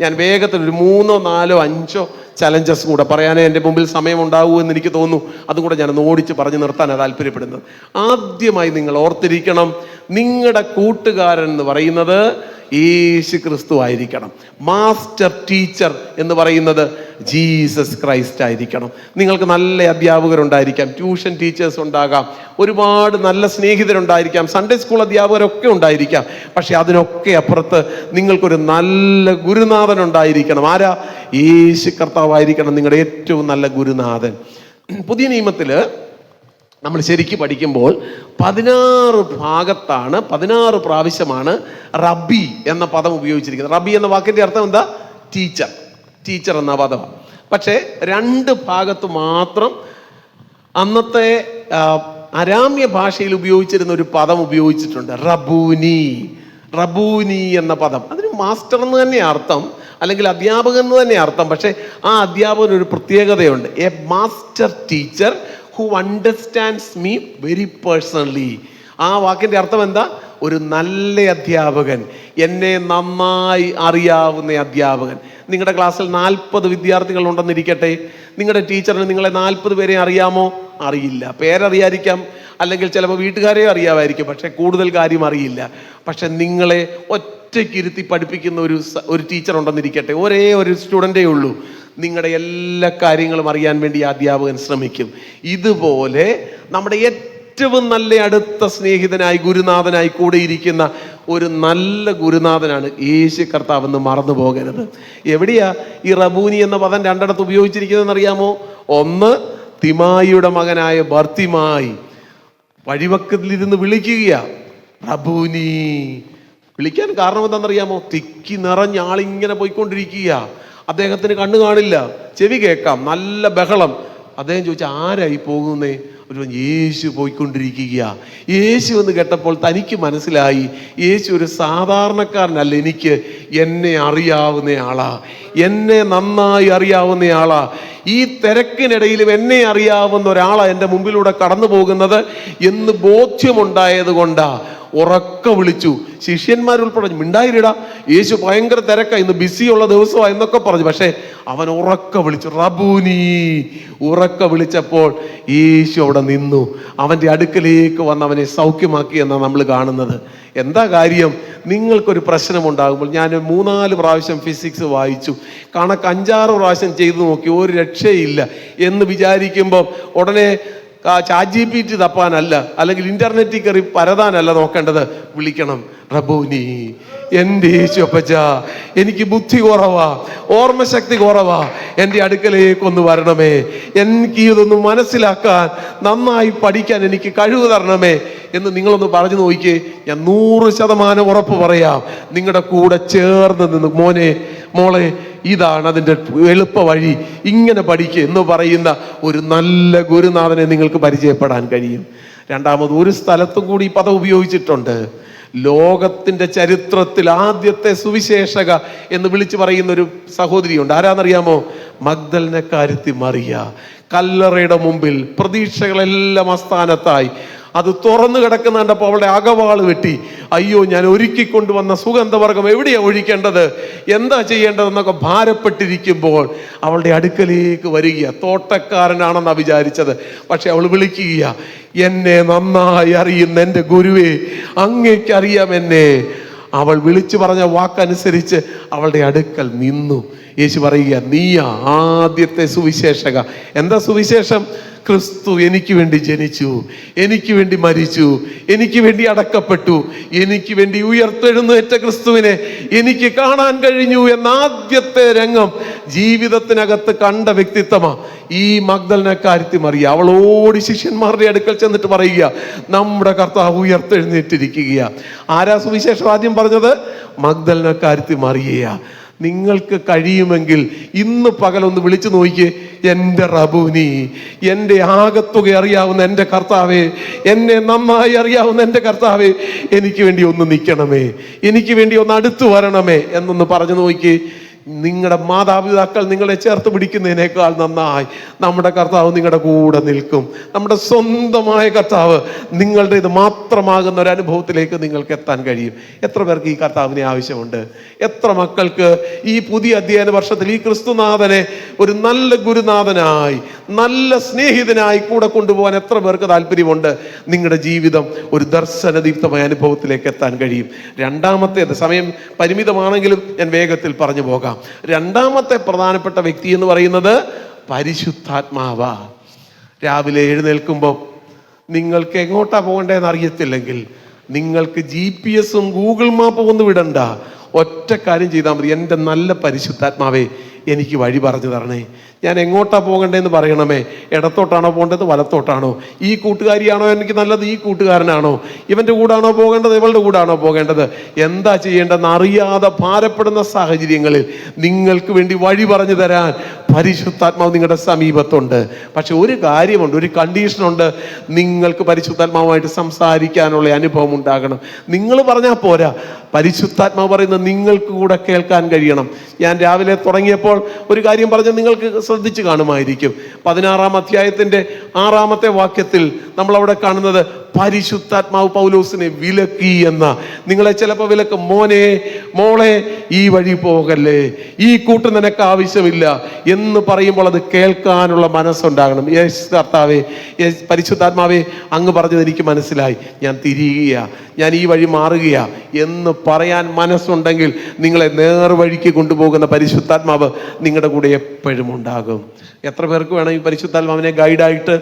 ഞാൻ വേഗത്തിൽ ഒരു 3, 4, 5 ചലഞ്ചസ് കൂടെ പറയാനേ എൻ്റെ മുമ്പിൽ സമയമുണ്ടാവൂ എന്ന് എനിക്ക് തോന്നുന്നു. അതും കൂടെ ഞാൻ ഓടിച്ച് പറഞ്ഞു നിർത്താനാണ് താല്പര്യപ്പെടുന്നത്. ആദ്യമായി നിങ്ങൾ ഓർത്തിരിക്കണം, നിങ്ങളുടെ കൂട്ടുകാരൻ എന്ന് പറയുന്നത് യേശു ക്രിസ്തു ആയിരിക്കണം. മാസ്റ്റർ ടീച്ചർ എന്ന് പറയുന്നത് ജീസസ് ക്രൈസ്റ്റ് ആയിരിക്കണം. നിങ്ങൾക്ക് നല്ല അധ്യാപകരുണ്ടായിരിക്കാം, ട്യൂഷൻ ടീച്ചേഴ്സ് ഉണ്ടാകാം, ഒരുപാട് നല്ല സ്നേഹിതരുണ്ടായിരിക്കാം, സൺഡേ സ്കൂൾ അധ്യാപകരൊക്കെ ഉണ്ടായിരിക്കാം. പക്ഷെ അതിനൊക്കെ അപ്പുറത്ത് നിങ്ങൾക്കൊരു നല്ല ഗുരുനാഥൻ ഉണ്ടായിരിക്കണം. ആരാ? യേശു കർത്താവായിരിക്കണം നിങ്ങളുടെ ഏറ്റവും നല്ല ഗുരുനാഥൻ. പുതിയ നിയമത്തിൽ നമ്മൾ ശരിക്കും പഠിക്കുമ്പോൾ 16 ഭാഗത്താണ്, 16 പ്രാവശ്യമാണ് റബ്ബി എന്ന പദം ഉപയോഗിച്ചിരിക്കുന്നത്. റബ്ബി എന്ന വാക്കിൻ്റെ അർത്ഥം എന്താ? ടീച്ചർ. ടീച്ചർ എന്ന പദമാണ്. പക്ഷേ 2 ഭാഗത്ത് മാത്രം അന്നത്തെ അരാമ്യ ഭാഷയിൽ ഉപയോഗിച്ചിരുന്ന ഒരു പദം ഉപയോഗിച്ചിട്ടുണ്ട്, റബൂനി. റബൂനി എന്ന പദം, അതിന് മാസ്റ്റർ എന്ന് തന്നെ അർത്ഥം, അല്ലെങ്കിൽ അധ്യാപകൻ എന്ന് തന്നെ അർത്ഥം. പക്ഷേ ആ അധ്യാപകന് ഒരു പ്രത്യേകതയുണ്ട്. A master teacher who understands me very personally. ആ വാക്കിൻ്റെ അർത്ഥം എന്താ? ഒരു നല്ല അധ്യാപകൻ, എന്നെ നന്നായി അറിയാവുന്ന അധ്യാപകൻ. നിങ്ങളുടെ ക്ലാസ്സിൽ 40 വിദ്യാർത്ഥികൾ ഉണ്ടെന്നിരിക്കട്ടെ. നിങ്ങളുടെ ടീച്ചറിന് നിങ്ങളെ 40 പേരെ അറിയാമോ? അറിയില്ല. പേരറിയായിരിക്കാം, അല്ലെങ്കിൽ ചിലപ്പോൾ വീട്ടുകാരെയോ അറിയാമായിരിക്കും, പക്ഷെ കൂടുതൽ കാര്യം അറിയില്ല. പക്ഷെ നിങ്ങളെ ഒറ്റയ്ക്കിരുത്തി പഠിപ്പിക്കുന്ന ഒരു ടീച്ചർ ഉണ്ടെന്നിരിക്കട്ടെ. ഒരേ ഒരു സ്റ്റുഡൻ്റേ ഉള്ളൂ. നിങ്ങളുടെ എല്ലാ കാര്യങ്ങളും അറിയാൻ വേണ്ടി അധ്യാപകൻ ശ്രമിക്കും. ഇതുപോലെ നമ്മുടെ ഏറ്റവും നല്ല അടുത്ത സ്നേഹിതനായി, ഗുരുനാഥനായി കൂടെ ഇരിക്കുന്ന ഒരു നല്ല ഗുരുനാഥനാണ് യേശു കർത്താവെന്ന് മറന്നു പോകരുത്. എവിടെയാ ഈ റബൂനി എന്ന പദം 2 ഉപയോഗിച്ചിരിക്കുന്നതെന്ന് അറിയാമോ? ഒന്ന്, തിമായിയുടെ മകനായ ബർത്തിമായി വഴിവക്കത്തിലിരുന്ന് വിളിക്കുകയാ, റബൂനി. വിളിക്കാൻ കാരണം എന്താണെന്നറിയാമോ? തിക്കി നിറഞ്ഞ ആളിങ്ങനെ പോയിക്കൊണ്ടിരിക്കുക. അദ്ദേഹത്തിന് കണ്ണു കാണില്ല, ചെവി കേൾക്കാം, നല്ല ബഹളം. അദ്ദേഹം ചോദിച്ചാൽ ആരായി പോകുന്നേ? ഒരു യേശു പോയിക്കൊണ്ടിരിക്കുക. യേശു എന്ന് കേട്ടപ്പോൾ തനിക്ക് മനസ്സിലായി, യേശു ഒരു സാധാരണക്കാരനല്ല, എന്നെ അറിയാവുന്ന ആളാ, എന്നെ നന്നായി അറിയാവുന്ന ആളാ. ഈ തിരക്കിനിടയിലും എന്നെ അറിയാവുന്ന ഒരാളാ എൻ്റെ മുമ്പിലൂടെ കടന്നു പോകുന്നത് എന്ന് ബോധ്യമുണ്ടായത് കൊണ്ടാ ഉറക്ക വിളിച്ചു. ശിഷ്യന്മാരുൾപ്പെടെ മിണ്ടായിരടാ, യേശു ഭയങ്കര തിരക്കാ, ഇന്ന് ബിസിയുള്ള ദിവസമാണ് എന്നൊക്കെ പറഞ്ഞു. പക്ഷേ അവൻ ഉറക്ക വിളിച്ചു, റബൂനി. ഉറക്ക വിളിച്ചപ്പോൾ യേശു അവിടെ നിന്നു, അവൻ്റെ അടുക്കലേക്ക് വന്ന് അവനെ സൗഖ്യമാക്കി എന്നാണ് നമ്മൾ കാണുന്നത്. എന്താ കാര്യം? നിങ്ങൾക്കൊരു പ്രശ്നമുണ്ടാകുമ്പോൾ, ഞാൻ 3-4 പ്രാവശ്യം ഫിസിക്സ് വായിച്ചു, കണക്ക് 5-6 പ്രാവശ്യം ചെയ്തു നോക്കി, ഒരു രക്ഷയില്ല എന്ന് വിചാരിക്കുമ്പോൾ ഉടനെ ChatGPT തപ്പാനല്ല, അല്ലെങ്കിൽ ഇന്റർനെറ്റിൽ കയറി പരതാനല്ല നോക്കേണ്ടത്. വിളിക്കണം, റബൂനി, എൻ്റെ യേശു അപ്പച്ച, എനിക്ക് ബുദ്ധി കുറവാ, ഓർമ്മശക്തി കുറവാ, എൻ്റെ അടുക്കലേക്കൊന്ന് വരണമേ, എനിക്ക് ഇതൊന്ന് മനസ്സിലാക്കാൻ, നന്നായി പഠിക്കാൻ എനിക്ക് കഴിവ് തരണമേ എന്ന് നിങ്ങളൊന്ന് പറഞ്ഞു നോക്കിയേ. ഞാൻ 100% ഉറപ്പ് പറയാം, നിങ്ങളുടെ കൂടെ ചേർന്ന് നിന്ന്, മോളെ ഇതാണ് അതിൻ്റെ എളുപ്പ വഴി, ഇങ്ങനെ പഠിക്കുക എന്ന് പറയുന്ന ഒരു നല്ല ഗുരുനാഥനെ നിങ്ങൾക്ക് പരിചയപ്പെടാൻ കഴിയും. രണ്ടാമത്, ഒരു സ്ഥലത്തും കൂടി ഈ പദം ഉപയോഗിച്ചിട്ടുണ്ട്. ലോകത്തിൻ്റെ ചരിത്രത്തിൽ ആദ്യത്തെ സുവിശേഷക എന്ന് വിളിച്ചു പറയുന്ന ഒരു സഹോദരിയുണ്ട്. ആരാന്നറിയാമോ? മഗ്ദലനക്കാരത്തി മറിയ. കല്ലറയുടെ മുമ്പിൽ പ്രതീക്ഷകളെല്ലാം അസ്ഥാനത്തായി. അത് തുറന്നു കിടക്കുന്ന കണ്ടപ്പോൾ അവളുടെ അകവാള് വെട്ടി. അയ്യോ, ഞാൻ ഒരുക്കിക്കൊണ്ടുവന്ന സുഗന്ധവർഗം എവിടെയാ ഒഴിക്കേണ്ടത്, എന്താ ചെയ്യേണ്ടതെന്നൊക്കെ ഭാരപ്പെട്ടിരിക്കുമ്പോൾ അവളുടെ അടുക്കലേക്ക് വരിക. തോട്ടക്കാരനാണെന്നാണ് വിചാരിച്ചത്, പക്ഷെ അവൾ വിളിക്കുക, എന്നെ നന്നായി അറിയുന്ന എൻ്റെ ഗുരുവേ, അങ്ങേക്ക് അറിയാം എന്നെ. അവൾ വിളിച്ചു പറഞ്ഞ വാക്കനുസരിച്ച് അവളുടെ അടുക്കൽ നിന്നു. യേശു പറയുക, നീയാ ആദ്യത്തെ സുവിശേഷക. എന്താ സുവിശേഷം? ക്രിസ്തു എനിക്ക് വേണ്ടി ജനിച്ചു, എനിക്ക് വേണ്ടി മരിച്ചു, എനിക്ക് വേണ്ടി അടക്കപ്പെട്ടു, എനിക്ക് വേണ്ടി ഉയർത്തെഴുന്നേറ്റ ക്രിസ്തുവിനെ എനിക്ക് കാണാൻ കഴിഞ്ഞു എന്ന ആദ്യത്തെ രംഗം ജീവിതത്തിനകത്ത് കണ്ട വ്യക്തിത്വമാണ് ഈ മഗ്ദലനക്കാരത്തി മറിയ. അവളോട് ശിഷ്യന്മാരുടെ അടുക്കൽ ചെന്നിട്ട് പറയുക, നമ്മുടെ കർത്താവ് ഉയർത്തെഴുന്നേറ്റിരിക്കുക. ആരാ സുവിശേഷം ആദ്യം പറഞ്ഞത്? മഗ്ദലനക്കാരത്തി മറിയ. നിങ്ങൾക്ക് കഴിയുമെങ്കിൽ ഇന്ന് പകലൊന്ന് വിളിച്ചു നോക്കിയേ, എൻ്റെ റബൂനി, എൻ്റെ ആകത്തുക അറിയാവുന്ന എൻ്റെ കർത്താവേ, എന്നെ നന്നായി അറിയാവുന്ന എൻ്റെ കർത്താവേ, എനിക്ക് വേണ്ടി ഒന്ന് നിൽക്കണമേ, എനിക്ക് വേണ്ടി ഒന്ന് അടുത്തു വരണമേ എന്നൊന്ന് പറഞ്ഞു നോക്കി. നിങ്ങളുടെ മാതാപിതാക്കൾ നിങ്ങളെ ചേർത്ത് പിടിക്കുന്നതിനേക്കാൾ നന്നായി നമ്മുടെ കർത്താവ് നിങ്ങളുടെ കൂടെ നിൽക്കും. നമ്മുടെ സ്വന്തമായ കർത്താവ് നിങ്ങളുടെ ഇത് മാത്രമാകുന്ന ഒരു അനുഭവത്തിലേക്ക് നിങ്ങൾക്ക് എത്താൻ കഴിയും. എത്ര പേർക്ക് ഈ കർത്താവിനെ ആവശ്യമുണ്ട്? എത്ര മക്കൾക്ക് ഈ പുതിയ അധ്യയന വർഷത്തിൽ ഈ ക്രിസ്തുനാഥനെ ഒരു നല്ല ഗുരുനാഥനായി, നല്ല സ്നേഹിതനായി കൂടെ കൊണ്ടുപോകാൻ എത്ര പേർക്ക് താല്പര്യമുണ്ട്? നിങ്ങളുടെ ജീവിതം ഒരു ദർശനദീപ്തമായ അനുഭവത്തിലേക്ക് എത്താൻ കഴിയും. രണ്ടാമത്തേത്, സമയം പരിമിതമാണെങ്കിലും ഞാൻ വേഗത്തിൽ പറഞ്ഞു പോകാം. രണ്ടാമത്തെ പ്രധാനപ്പെട്ട വ്യക്തി എന്ന് പറയുന്നത് പരിശുദ്ധാത്മാവ. രാവിലെ എഴുന്നേൽക്കുമ്പോൾ നിങ്ങൾക്ക് എങ്ങോട്ടാ പോകേണ്ടതെന്ന് അറിയത്തില്ലെങ്കിൽ നിങ്ങൾക്ക് GPS-ഉം ഗൂഗിൾ മാപ്പും ഒന്നും വിടണ്ട. ഒറ്റ കാര്യം ചെയ്താൽ മതി. എൻ്റെ നല്ല പരിശുദ്ധാത്മാവേ, എനിക്ക് വഴി പറഞ്ഞു തരണേ. ഞാൻ എങ്ങോട്ടാ പോകേണ്ടതെന്ന് പറയണമേ. ഇടത്തോട്ടാണോ പോകേണ്ടത്, വലത്തോട്ടാണോ? ഈ കൂട്ടുകാരിയാണോ എനിക്ക് നല്ലത്, ഈ കൂട്ടുകാരനാണോ? ഇവൻ്റെ കൂടാണോ പോകേണ്ടത്, ഇവളുടെ കൂടാണോ പോകേണ്ടത്? എന്താ ചെയ്യേണ്ടതെന്ന് അറിയാതെ ഭാരപ്പെടുന്ന സാഹചര്യങ്ങളിൽ നിങ്ങൾക്ക് വേണ്ടി വഴി പറഞ്ഞു തരാൻ പരിശുദ്ധാത്മാവ് നിങ്ങളുടെ സമീപത്തുണ്ട്. പക്ഷെ ഒരു കാര്യമുണ്ട്, ഒരു കണ്ടീഷനുണ്ട്. നിങ്ങൾക്ക് പരിശുദ്ധാത്മാവുമായിട്ട് സംസാരിക്കാനുള്ള അനുഭവം ഉണ്ടാകണം. നിങ്ങൾ പറഞ്ഞാൽ പോരാ, പരിശുദ്ധാത്മാവ് പറയുന്നത് നിങ്ങൾക്ക് കൂടെ കേൾക്കാൻ കഴിയണം. ഞാൻ രാവിലെ തുടങ്ങിയപ്പോൾ ഒരു കാര്യം പറഞ്ഞ് നിങ്ങൾക്ക് ശ്രദ്ധിച്ചു കാണുമായിരിക്കും. 16-ാം അധ്യായത്തിൻ്റെ 6-ാമത്തെ വാക്യത്തിൽ നമ്മൾ അവിടെ കാണുന്നത് പരിശുദ്ധാത്മാവ് പൗലോസിനെ വിലക്കി എന്ന. നിങ്ങളെ ചിലപ്പോൾ വിലക്കും, മോനെ മോളെ ഈ വഴി പോകല്ലേ, ഈ കൂട്ട് നിനക്ക് ആവശ്യമില്ല എന്ന് പറയുമ്പോൾ അത് കേൾക്കാനുള്ള മനസ്സുണ്ടാകണം. യേശു കർത്താവേ, പരിശുദ്ധാത്മാവേ, അങ്ങ് പറഞ്ഞത് എനിക്ക് മനസ്സിലായി, ഞാൻ തിരിയുകയാ, ഞാൻ ഈ വഴി മാറുകയാ എന്ന് പറയാൻ മനസ്സുണ്ടെങ്കിൽ നിങ്ങളെ നേർവഴിക്ക് കൊണ്ടുപോകുന്ന പരിശുദ്ധാത്മാവ് നിങ്ങളുടെ കൂടെ എപ്പോഴും ഉണ്ടാകും. എത്ര പേർക്ക് വേണം ഈ പരിശുദ്ധാത്മാവിനെ ഗൈഡായിട്ട്?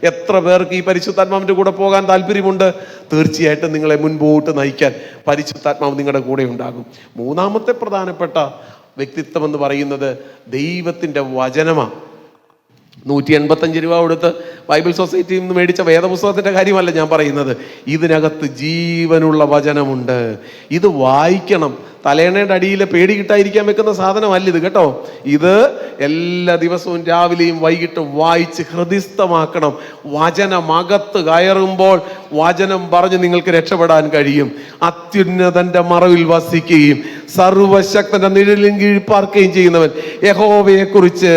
എത്ര പേർക്ക് ഈ പരിശുദ്ധാത്മാവിൻ്റെ കൂടെ പോകാൻ താല്പര്യമുണ്ട്? തീർച്ചയായിട്ടും നിങ്ങളെ മുൻപോട്ട് നയിക്കാൻ പരിശുദ്ധാത്മാവ് നിങ്ങളുടെ കൂടെ ഉണ്ടാകും. മൂന്നാമത്തെ പ്രധാനപ്പെട്ട വ്യക്തിത്വം എന്ന് പറയുന്നത് ദൈവത്തിൻ്റെ വചനമാണ്. 185 രൂപ കൊടുത്ത് ബൈബിൾ സൊസൈറ്റിയിൽ നിന്ന് മേടിച്ച വേദപുസ്തകത്തിൻ്റെ കാര്യമല്ല ഞാൻ പറയുന്നത്. ഇതിനകത്ത് ജീവനുള്ള വചനമുണ്ട്. ഇത് വായിക്കണം. തലേണയുടെ അടിയിൽ പേടി കിട്ടാതിരിക്കാൻ വെക്കുന്ന സാധനമല്ല ഇത് കേട്ടോ. ഇത് എല്ലാ ദിവസവും രാവിലെയും വൈകിട്ടും വായിച്ച് ഹൃദിസ്ഥമാക്കണം. വചനമകത്ത് കയറുമ്പോൾ വചനം പറഞ്ഞ് നിങ്ങൾക്ക് രക്ഷപ്പെടാൻ കഴിയും. അത്യുന്നതന്റെ മറവിൽ വസിക്കുകയും സർവശക്തന്റെ നിഴലിൻ കീഴിൽ പാർക്കുകയും ചെയ്യുന്നവൻ യഹോവയെ കുറിച്ച്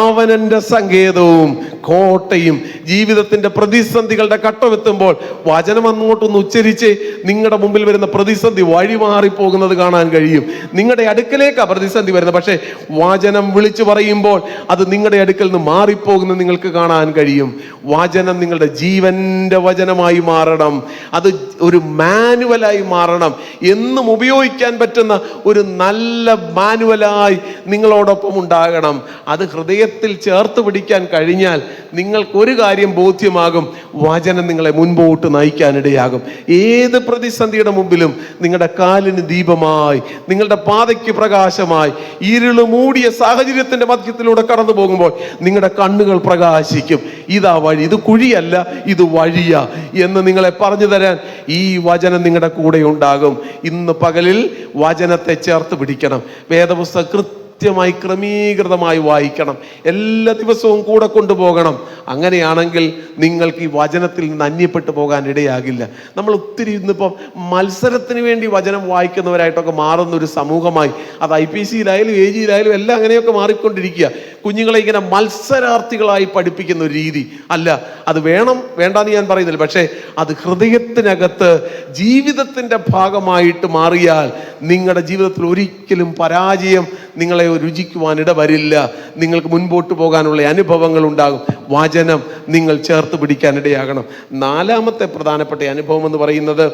അവനെന്റെ സങ്കേതവും കോട്ടയും. ജീവിതത്തിന്റെ പ്രതിസന്ധികളുടെ ഘട്ടമെത്തുമ്പോൾ വചനം അങ്ങോട്ടൊന്ന് ഉച്ചരിച്ച് നിങ്ങളുടെ മുമ്പിൽ വരുന്ന പ്രതിസന്ധി വഴിമാറിപ്പോകുന്നത് കാണാൻ കഴിയും. നിങ്ങളുടെ അടുക്കലേക്കാണ് പ്രതിസന്ധി വരുന്നത്, പക്ഷേ വചനം വിളിച്ചു പറയുമ്പോൾ അത് നിങ്ങളുടെ അടുക്കൽ നിന്ന് മാറിപ്പോകുന്നത് നിങ്ങൾക്ക് കാണാൻ കഴിയും. വചനം നിങ്ങളുടെ ജീവന്റെ വചനമായി മാറണം. അത് ഒരു മാനുവലായി മാറണം. എന്നും ഉപയോഗിക്കാൻ പറ്റുന്ന ഒരു നല്ല മാനുവലായി നിങ്ങളോടൊപ്പം ഉണ്ടാകണം. അത് ഹൃദയത്തിൽ ചേർത്ത് പിടിക്കാൻ കഴിഞ്ഞാൽ നിങ്ങൾക്കൊരു കാര്യം ബോധ്യമാകും, വചനം നിങ്ങളെ മുൻപോട്ട് നയിക്കാനിടയാകും. ഏത് പ്രതിസന്ധിയുടെ മുമ്പിലും നിങ്ങളുടെ കാലിന് ദീപമായി, നിങ്ങളുടെ പാതയ്ക്ക് പ്രകാശമായി, ഇരുള് മൂടിയ സാഹചര്യത്തിന്റെ മധ്യത്തിലൂടെ കടന്നു പോകുമ്പോൾ നിങ്ങളുടെ കണ്ണുകൾ പ്രകാശിക്കും. ഇതാ വഴി, ഇത് കുഴിയല്ല, ഇത് വഴിയാ എന്ന് നിങ്ങളെ പറഞ്ഞു തരാൻ ഈ വചനം നിങ്ങളുടെ കൂടെ ഉണ്ടാകും. ഇന്ന് പകലിൽ വചനത്തെ ചേർത്ത് പിടിക്കണം. വേദപുസ്തകം കൃത്യമായി ക്രമീകൃതമായി വായിക്കണം. എല്ലാ ദിവസവും കൂടെ കൊണ്ടുപോകണം. അങ്ങനെയാണെങ്കിൽ നിങ്ങൾക്ക് ഈ വചനത്തിൽ നിന്ന് അന്യപ്പെട്ടു പോകാൻ ഇടയാകില്ല. നമ്മൾ ഒത്തിരി ഇന്നിപ്പം മത്സരത്തിന് വേണ്ടി വചനം വായിക്കുന്നവരായിട്ടൊക്കെ മാറുന്ന ഒരു സമൂഹമായി, അത് IPC-യിലായാലും AG-യിലായാലും എല്ലാം അങ്ങനെയൊക്കെ മാറിക്കൊണ്ടിരിക്കുക. കുഞ്ഞുങ്ങളെ ഇങ്ങനെ മത്സരാർത്ഥികളായി പഠിപ്പിക്കുന്ന ഒരു രീതി അല്ല. അത് വേണം, വേണ്ടാന്ന് ഞാൻ പറയുന്നില്ല. പക്ഷേ അത് ഹൃദയത്തിനകത്ത് ജീവിതത്തിൻ്റെ ഭാഗമായിട്ട് മാറിയാൽ നിങ്ങളുടെ ജീവിതത്തിൽ ഒരിക്കലും പരാജയം നിങ്ങളെ രുചിക്കുവാൻ ഇടവരില്ല. നിങ്ങൾക്ക് മുൻപോട്ട് പോകാനുള്ള അനുഭവങ്ങൾ ഉണ്ടാകും. വചനം നിങ്ങൾ ചേർത്ത് പിടിക്കാൻ ഇടയാകണം. നാലാമത്തെ പ്രധാനപ്പെട്ട അനുഭവം എന്ന് പറയുന്നത്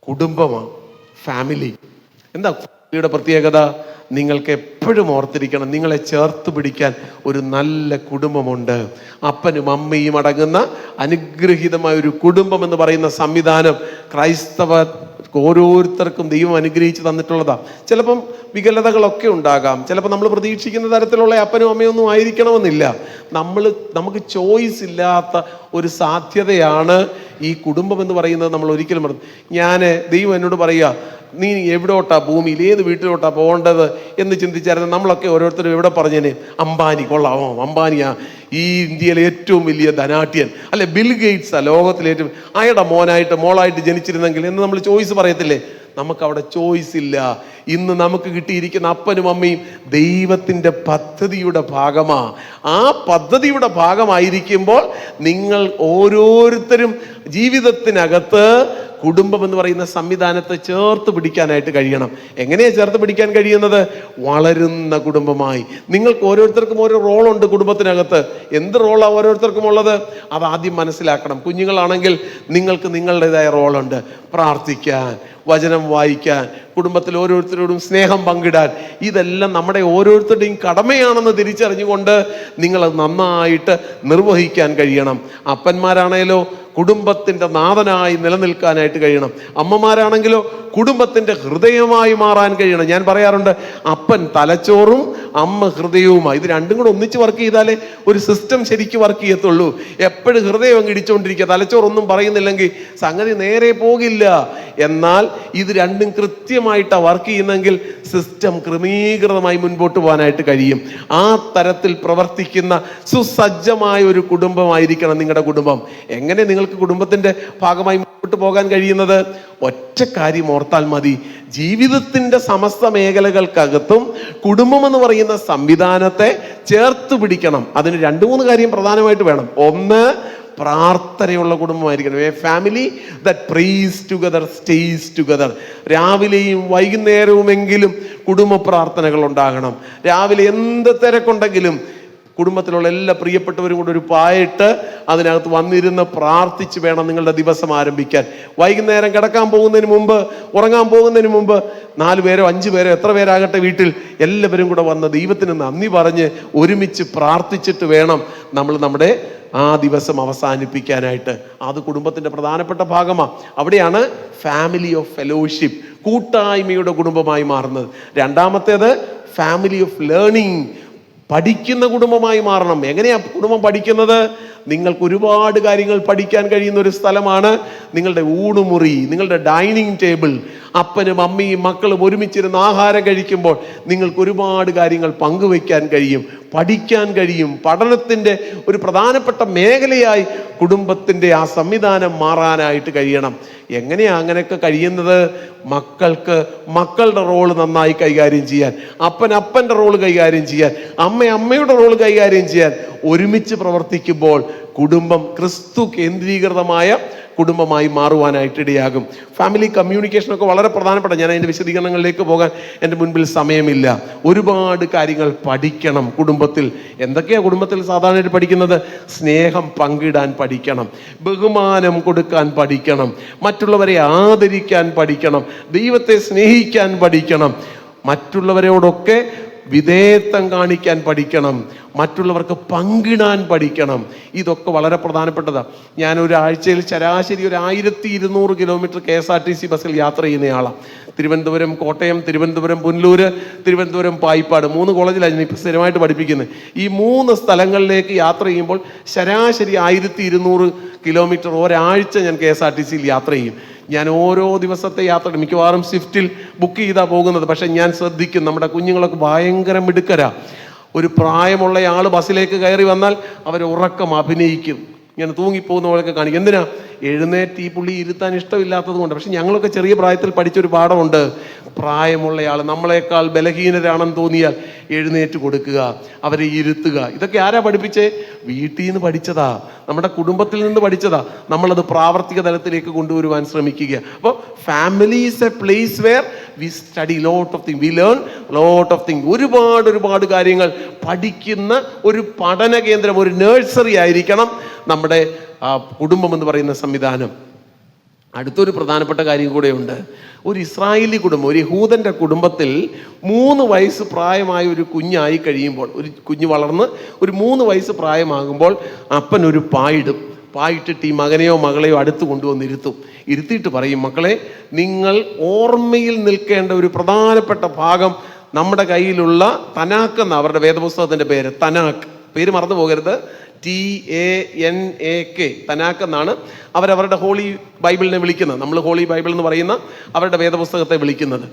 കുടുംബമാണ്, ഫാമിലി. എന്താ ഫാമിലിയുടെ പ്രത്യേകത? നിങ്ങൾക്ക് എപ്പോഴും ഓർത്തിരിക്കണം, നിങ്ങളെ ചേർത്ത് പിടിക്കാൻ ഒരു നല്ല കുടുംബമുണ്ട്. അപ്പനും അമ്മയും അടങ്ങുന്ന അനുഗ്രഹീതമായ ഒരു കുടുംബം എന്ന് പറയുന്ന സംവിധാനം ക്രൈസ്തവ ഓരോരുത്തർക്കും ദൈവം അനുഗ്രഹിച്ച് തന്നിട്ടുള്ളതാണ്. ചിലപ്പം വികലതകളൊക്കെ ഉണ്ടാകാം. ചിലപ്പോൾ നമ്മൾ പ്രതീക്ഷിക്കുന്ന തരത്തിലുള്ള അപ്പനും അമ്മയൊന്നും ആയിരിക്കണമെന്നില്ല. നമുക്ക് ചോയ്സ് ഇല്ലാത്ത ഒരു സാധ്യതയാണ് ഈ കുടുംബം എന്ന് പറയുന്നത്. നമ്മൾ ഒരിക്കലും ദൈവം എന്നോട് പറയുക, നീ എവിടോട്ടാ, ഭൂമിയിൽ ഏത് വീട്ടിലോട്ടാ പോകേണ്ടത് എന്ന് ചിന്തിച്ചായിരുന്നു നമ്മളൊക്കെ ഓരോരുത്തരും എവിടെ പറഞ്ഞേനെ, അംബാനി കൊള്ളാമോ, അംബാനിയാ ഈ ഇന്ത്യയിലെ ഏറ്റവും വലിയ ധനാട്യൻ, അല്ലെ ബിൽ ഗേറ്റ്സാ ലോകത്തിലെ ഏറ്റവും, അയാളുടെ മോനായിട്ട് മോളായിട്ട് ജനിച്ചിരുന്നെങ്കിൽ എന്ന് നമ്മൾ ചോയ്സ് പറയത്തില്ലേ? നമുക്കവിടെ ചോയ്സ് ഇല്ല. ഇന്ന് നമുക്ക് കിട്ടിയിരിക്കുന്ന അപ്പനും അമ്മയും ദൈവത്തിൻ്റെ പദ്ധതിയുടെ ഭാഗമാണ്. ആ പദ്ധതിയുടെ ഭാഗമായിരിക്കുമ്പോൾ നിങ്ങൾ ഓരോരുത്തരും ജീവിതത്തിനകത്ത് കുടുംബം എന്ന് പറയുന്ന സംവിധാനത്തെ ചേർത്ത് പിടിക്കാനായിട്ട് കഴിയണം. എങ്ങനെയാണ് ചേർത്ത് പിടിക്കാൻ കഴിയുന്നത്? വളരുന്ന കുടുംബമായി. നിങ്ങൾക്ക് ഓരോരുത്തർക്കും ഓരോ റോളുണ്ട് കുടുംബത്തിനകത്ത്. എന്ത് റോളാണ് ഓരോരുത്തർക്കും ഉള്ളത്? അത് ആദ്യം മനസ്സിലാക്കണം. കുഞ്ഞുങ്ങളാണെങ്കിൽ നിങ്ങൾക്ക് നിങ്ങളുടേതായ റോളുണ്ട്. പ്രാർത്ഥിക്കാൻ, വചനം വായിക്കാൻ, കുടുംബത്തിൽ ഓരോരുത്തരോടും സ്നേഹം പങ്കിടാൻ, ഇതെല്ലാം നമ്മുടെ ഓരോരുത്തരുടെയും കടമയാണെന്ന് തിരിച്ചറിഞ്ഞുകൊണ്ട് നിങ്ങളത് നന്നായിട്ട് നിർവഹിക്കാൻ കഴിയണം. അപ്പന്മാരാണേലോ കുടുംബത്തിൻ്റെ നാഥനായി നിലനിൽക്കാനായിട്ട് കഴിയണം. അമ്മമാരാണെങ്കിലോ കുടുംബത്തിൻ്റെ ഹൃദയമായി മാറാൻ കഴിയണം. ഞാൻ പറയാറുണ്ട്, അപ്പൻ തലച്ചോറും അമ്മ ഹൃദയവുമായി. ഇത് രണ്ടും കൂടെ ഒന്നിച്ച് വർക്ക് ചെയ്താലേ ഒരു സിസ്റ്റം ശരിക്കും വർക്ക് ചെയ്യത്തുള്ളൂ. എപ്പോഴും ഹൃദയം അങ്ങ് ഇടിച്ചുകൊണ്ടിരിക്കുക, തലച്ചോറൊന്നും പറയുന്നില്ലെങ്കിൽ സംഗതി നേരെ പോകില്ല. എന്നാൽ ഇത് രണ്ടും കൃത്യമായിട്ടാണ് വർക്ക് ചെയ്യുന്നെങ്കിൽ സിസ്റ്റം ക്രമീകൃതമായി മുൻപോട്ട് പോകാനായിട്ട് കഴിയും. ആ തരത്തിൽ പ്രവർത്തിക്കുന്ന സുസജ്ജമായ ഒരു കുടുംബമായിരിക്കണം നിങ്ങളുടെ കുടുംബം. എങ്ങനെ നിങ്ങൾക്ക് കുടുംബത്തിൻ്റെ ഭാഗമായി മുൻപോട്ട് പോകാൻ കഴിയുന്നത്? ഒറ്റ കാര്യം ഓർത്താൽ മതി. ജീവിതത്തിൻ്റെ സമസ്ത മേഖലകൾക്കകത്തും കുടുംബം എന്ന് പറയുന്ന സംവിധാനത്തെ ചേർത്ത് പിടിക്കണം. അതിന് 2-3 കാര്യം പ്രധാനമായിട്ട് വേണം. ഒന്ന്, പ്രാർത്ഥനയുള്ള കുടുംബമായിരിക്കണം. A family that prays together stays together. രാവിലെയും വൈകുന്നേരവുമെങ്കിലും കുടുംബ പ്രാർത്ഥനകൾ ഉണ്ടാകണം. രാവിലെ എന്ത് തിരക്കുണ്ടെങ്കിലും കുടുംബത്തിലുള്ള എല്ലാ പ്രിയപ്പെട്ടവരും കൂടെ ഒരു പായിട്ട് അതിനകത്ത് വന്നിരുന്ന് പ്രാർത്ഥിച്ച് വേണം നിങ്ങളുടെ ദിവസം ആരംഭിക്കാൻ. വൈകുന്നേരം കിടക്കാൻ പോകുന്നതിന് മുമ്പ്, ഉറങ്ങാൻ പോകുന്നതിന് മുമ്പ് 4 പേരോ 5 പേരോ എത്ര പേരാകട്ടെ വീട്ടിൽ എല്ലാവരും കൂടെ വന്ന് ദൈവത്തിന് നന്ദി പറഞ്ഞ് ഒരുമിച്ച് പ്രാർത്ഥിച്ചിട്ട് വേണം നമ്മൾ നമ്മുടെ ആ ദിവസം അവസാനിപ്പിക്കാനായിട്ട്. അത് കുടുംബത്തിൻ്റെ പ്രധാനപ്പെട്ട ഭാഗമാണ്. അവിടെയാണ് ഫാമിലി ഓഫ് ഫെലോഷിപ്പ്, കൂട്ടായ്മയുടെ കുടുംബമായി മാറുന്നത്. രണ്ടാമത്തേത് ഫാമിലി ഓഫ് ലേണിംഗ്, പഠിക്കുന്ന കുടുംബമായി മാറണം. എങ്ങനെയാ കുടുംബം പഠിക്കുന്നത്? നിങ്ങൾക്ക് ഒരുപാട് കാര്യങ്ങൾ പഠിക്കാൻ കഴിയുന്ന ഒരു സ്ഥലമാണ് നിങ്ങളുടെ ഊണുമുറി, നിങ്ങളുടെ ഡൈനിങ് ടേബിൾ. അപ്പനും അമ്മയും മക്കളും ഒരുമിച്ചിരുന്ന് ആഹാരം കഴിക്കുമ്പോൾ നിങ്ങൾക്ക് ഒരുപാട് കാര്യങ്ങൾ പങ്കുവയ്ക്കാൻ കഴിയും, പഠിക്കാൻ കഴിയും. പഠനത്തിൻ്റെ ഒരു പ്രധാനപ്പെട്ട മേഖലയായി കുടുംബത്തിൻ്റെ ആ സംവിധാനം മാറാനായിട്ട് കഴിയണം. എങ്ങനെയാ അങ്ങനെയൊക്കെ കഴിയുന്നത്? മക്കൾക്ക് മക്കളുടെ റോള് നന്നായി കൈകാര്യം ചെയ്യാൻ, അപ്പൻ്റെ റോള് കൈകാര്യം ചെയ്യാൻ, അമ്മയുടെ റോള് കൈകാര്യം ചെയ്യാൻ ഒരുമിച്ച് പ്രവർത്തിക്കുമ്പോൾ കുടുംബം ക്രിസ്തു കേന്ദ്രീകൃതമായ കുടുംബമായി മാറുവാനായിട്ട് ഇടയാകും. ഫാമിലി കമ്മ്യൂണിക്കേഷനൊക്കെ വളരെ പ്രധാനപ്പെട്ട. ഞാൻ അതിൻ്റെ വിശദീകരണങ്ങളിലേക്ക് പോകാൻ എൻ്റെ മുൻപിൽ സമയമില്ല. ഒരുപാട് കാര്യങ്ങൾ പഠിക്കണം കുടുംബത്തിൽ. എന്തൊക്കെയാണ് കുടുംബത്തിൽ സാധാരണയായിട്ട് പഠിക്കുന്നത്? സ്നേഹം പങ്കിടാൻ പഠിക്കണം, ബഹുമാനം കൊടുക്കാൻ പഠിക്കണം, മറ്റുള്ളവരെ ആദരിക്കാൻ പഠിക്കണം, ദൈവത്തെ സ്നേഹിക്കാൻ പഠിക്കണം, മറ്റുള്ളവരോടൊക്കെ വിധേയത്വം കാണിക്കാൻ പഠിക്കണം, മറ്റുള്ളവർക്ക് പങ്കിടാൻ പഠിക്കണം. ഇതൊക്കെ വളരെ പ്രധാനപ്പെട്ടതാണ്. ഞാൻ ഒരാഴ്ചയിൽ ശരാശരി 1200 കിലോമീറ്റർ KSRTC ബസ്സിൽ യാത്ര ചെയ്യുന്നയാളാണ്. തിരുവനന്തപുരം കോട്ടയം, തിരുവനന്തപുരം പുനലൂർ, തിരുവനന്തപുരം പായിപ്പാട്, 3 കോളേജിലാണ് ഇപ്പോൾ സ്ഥിരമായിട്ട് പഠിപ്പിക്കുന്നത്. ഈ 3 സ്ഥലങ്ങളിലേക്ക് യാത്ര ചെയ്യുമ്പോൾ ശരാശരി 1200 കിലോമീറ്റർ ഒരാഴ്ച ഞാൻ KSRTCയിൽ യാത്ര ചെയ്യും. ഞാൻ ഓരോ ദിവസത്തെ യാത്ര മിക്കവാറും സ്വിഫ്റ്റിൽ ബുക്ക് ചെയ്താൽ പോകുന്നത്. പക്ഷെ ഞാൻ ശ്രദ്ധിക്കും, നമ്മുടെ കുഞ്ഞുങ്ങളൊക്കെ ഭയങ്കര മിടുക്കരാ. ഒരു പ്രായമുള്ള ആൾ ബസ്സിലേക്ക് കയറി വന്നാൽ അവർ ഉറക്കം അഭിനയിക്കും, ഇങ്ങനെ തൂങ്ങിപ്പോകുന്ന പോലെയൊക്കെ കാണിക്കും. എന്തിനാ? എഴുന്നേറ്റ് ഈ പുള്ളി ഇരുത്താൻ ഇഷ്ടമില്ലാത്തത് കൊണ്ട്. പക്ഷെ ഞങ്ങളൊക്കെ ചെറിയ പ്രായത്തിൽ പഠിച്ചൊരു പാഠമുണ്ട്. പ്രായമുള്ളയാൾ നമ്മളെക്കാൾ ബലഹീനരാണെന്ന് തോന്നിയാൽ എഴുന്നേറ്റ് കൊടുക്കുക, അവരെ ഇരുത്തുക. ഇതൊക്കെ ആരാ പഠിപ്പിച്ചേ? വീട്ടിൽ നിന്ന് പഠിച്ചതാ, നമ്മുടെ കുടുംബത്തിൽ നിന്ന് പഠിച്ചതാ. നമ്മളത് പ്രാവർത്തിക തലത്തിലേക്ക് കൊണ്ടുവരുവാൻ ശ്രമിക്കുക. അപ്പോൾ family is A place where we study lot of thing, we learn lot of thing. ഒരുപാട് കാര്യങ്ങൾ പഠിക്കുന്ന ഒരു പഠന കേന്ദ്രം, ഒരു നഴ്സറി ആയിരിക്കണം നമ്മുടെ കുടുംബം എന്ന് പറയുന്ന സംവിധാനം. അടുത്തൊരു പ്രധാനപ്പെട്ട കാര്യം കൂടെയുണ്ട്. ഒരു ഇസ്രായേലി കുടുംബം, ഒരു യഹൂദൻ്റെ കുടുംബത്തിൽ 3 വയസ്സ് പ്രായമായ ഒരു കുഞ്ഞായി കഴിയുമ്പോൾ, ഒരു കുഞ്ഞ് വളർന്ന് ഒരു 3 വയസ്സ് പ്രായമാകുമ്പോൾ അപ്പൻ ഒരു പായിടും. പായിട്ടിട്ട് ഈ മകനെയോ മകളെയോ അടുത്ത് കൊണ്ടുവന്നിരുത്തും. ഇരുത്തിയിട്ട് പറയും, മക്കളെ, നിങ്ങൾ ഓർമ്മയിൽ നിൽക്കേണ്ട ഒരു പ്രധാനപ്പെട്ട ഭാഗം നമ്മുടെ കയ്യിലുള്ള തനാക്ക് എന്ന അവരുടെ വേദപുസ്തകത്തിൻ്റെ പേര്, തനാക്ക്. പേര് മറന്നു പോകരുത്. TANAK, തനാക്ക് എന്നാണ് അവരവരുടെ ഹോളി ബൈബിളിനെ വിളിക്കുന്നത്. നമ്മൾ ഹോളി ബൈബിൾ എന്ന് പറയുന്ന അവരുടെ വേദപുസ്തകത്തെ വിളിക്കുന്നത്.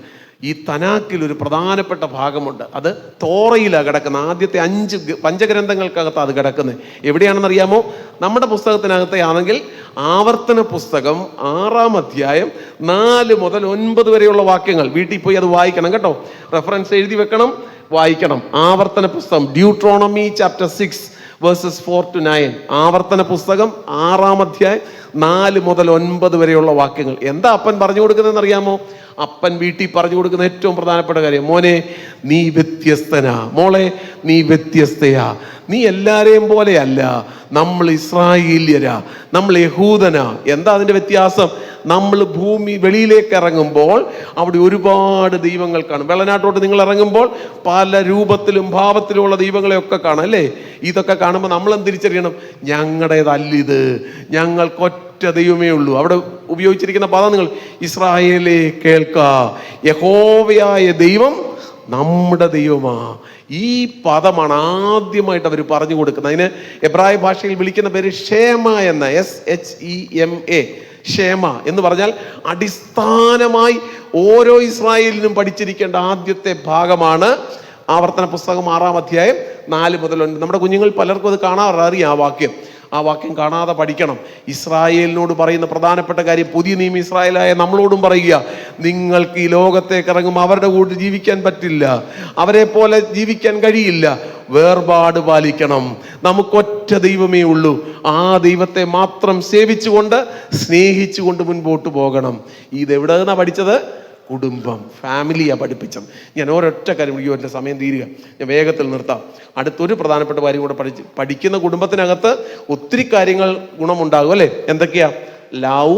ഈ തനാക്കിൽ ഒരു പ്രധാനപ്പെട്ട ഭാഗമുണ്ട്. അത് തോറയിലാണ് കിടക്കുന്നത്. ആദ്യത്തെ 5 പഞ്ചഗ്രന്ഥങ്ങൾക്കകത്ത് അത് കിടക്കുന്നത്. എവിടെയാണെന്ന് അറിയാമോ? നമ്മുടെ പുസ്തകത്തിനകത്തെ ആണെങ്കിൽ ആവർത്തന പുസ്തകം 6-ാം അധ്യായം 4 മുതൽ 9 വരെയുള്ള വാക്യങ്ങൾ. വീട്ടിൽ പോയി അത് വായിക്കണം കേട്ടോ. റെഫറൻസ് എഴുതി വെക്കണം, വായിക്കണം. ആവർത്തന പുസ്തകം ഡ്യൂട്രോണമി ചാപ്റ്റർ 6 വേഴ്സസ് 4 to 9. ആവർത്തന പുസ്തകം 6-ാം അധ്യായം 4 മുതൽ 9 വരെയുള്ള വാക്യങ്ങൾ. എന്താ അപ്പൻ പറഞ്ഞു കൊടുക്കുന്നതെന്ന് അറിയാമോ? അപ്പൻ വീട്ടിൽ പറഞ്ഞു കൊടുക്കുന്ന ഏറ്റവും പ്രധാനപ്പെട്ട കാര്യം, മോനെ നീ വ്യത്യസ്തനാ, മോളെ നീ വ്യത്യസ്തയാ, നീ എല്ലാരെയും പോലെയല്ല, നമ്മൾ ഇസ്രായേല്യരാ, നമ്മൾ യഹൂദനാ. എന്താ അതിന്റെ വ്യത്യാസം? നമ്മൾ ഭൂമി വെളിയിലേക്ക് ഇറങ്ങുമ്പോൾ അവിടെ ഒരുപാട് ദൈവങ്ങൾ കാണും. വെള്ളനാട്ടോട്ട് നിങ്ങൾ ഇറങ്ങുമ്പോൾ പല രൂപത്തിലും ഭാവത്തിലുമുള്ള ദൈവങ്ങളെയൊക്കെ കാണാം അല്ലേ? ഇതൊക്കെ കാണുമ്പോൾ നമ്മളെന്ത് തിരിച്ചറിയണം? ഞങ്ങളുടേതല്ലിത്, ഞങ്ങൾക്കൊറ്റ ദൈവമേ ഉള്ളൂ. അവിടെ ഉപയോഗിച്ചിരിക്കുന്ന പദം നിങ്ങൾ ഇസ്രായേലേ കേൾക്ക, യഹോവയായ ദൈവം നമ്മുടെ ദൈവമാ. ഈ പദമാണ് ആദ്യമായിട്ട് അവർ പറഞ്ഞു കൊടുക്കുന്നത്. അതിന് എബ്രായ ഭാഷയിൽ വിളിക്കുന്ന പേര് ഷേമ എന്ന, SHEMA. ക്ഷേമ എന്ന് പറഞ്ഞാൽ അടിസ്ഥാനമായി ഓരോ ഇസ്രായേലിനും പഠിച്ചിരിക്കേണ്ട ആദ്യത്തെ ഭാഗമാണ് ആവർത്തന പുസ്തകം 6-ാം അധ്യായം 4 മുതൽ 9. നമ്മുടെ കുഞ്ഞുങ്ങൾ പലർക്കും അത് കാണാറിയാം. ആ വാക്യം കാണാതെ പഠിക്കണം. ഇസ്രായേലിനോട് പറയുന്ന പ്രധാനപ്പെട്ട കാര്യം, പുതിയ നിയമ ഇസ്രായേലായ നമ്മളോടും പറയുക, നിങ്ങൾക്ക് ഈ ലോകത്തേക്ക് ഇറങ്ങുമ്പോൾ അവരുടെ കൂടെ ജീവിക്കാൻ പറ്റില്ല, അവരെ പോലെ ജീവിക്കാൻ കഴിയില്ല, വേർപാട് പാലിക്കണം. നമുക്കൊറ്റ ദൈവമേ ഉള്ളൂ, ആ ദൈവത്തെ മാത്രം സേവിച്ചുകൊണ്ട് സ്നേഹിച്ചുകൊണ്ട് മുൻപോട്ട് പോകണം. ഇതെവിടെ നിന്നാണ് പഠിച്ചത്? കുടുംബം, ഫാമിലിയാണ് പഠിപ്പിച്ചത്. ഞാൻ ഒരൊറ്റ കാര്യം, എൻ്റെ സമയം തീരുക, ഞാൻ വേഗത്തിൽ നിർത്താം. അടുത്തൊരു പ്രധാനപ്പെട്ട കാര്യം കൂടെ പഠിക്കുന്ന കുടുംബത്തിനകത്ത് ഒത്തിരി കാര്യങ്ങൾ ഗുണമുണ്ടാകും അല്ലേ? എന്തൊക്കെയാ? Love,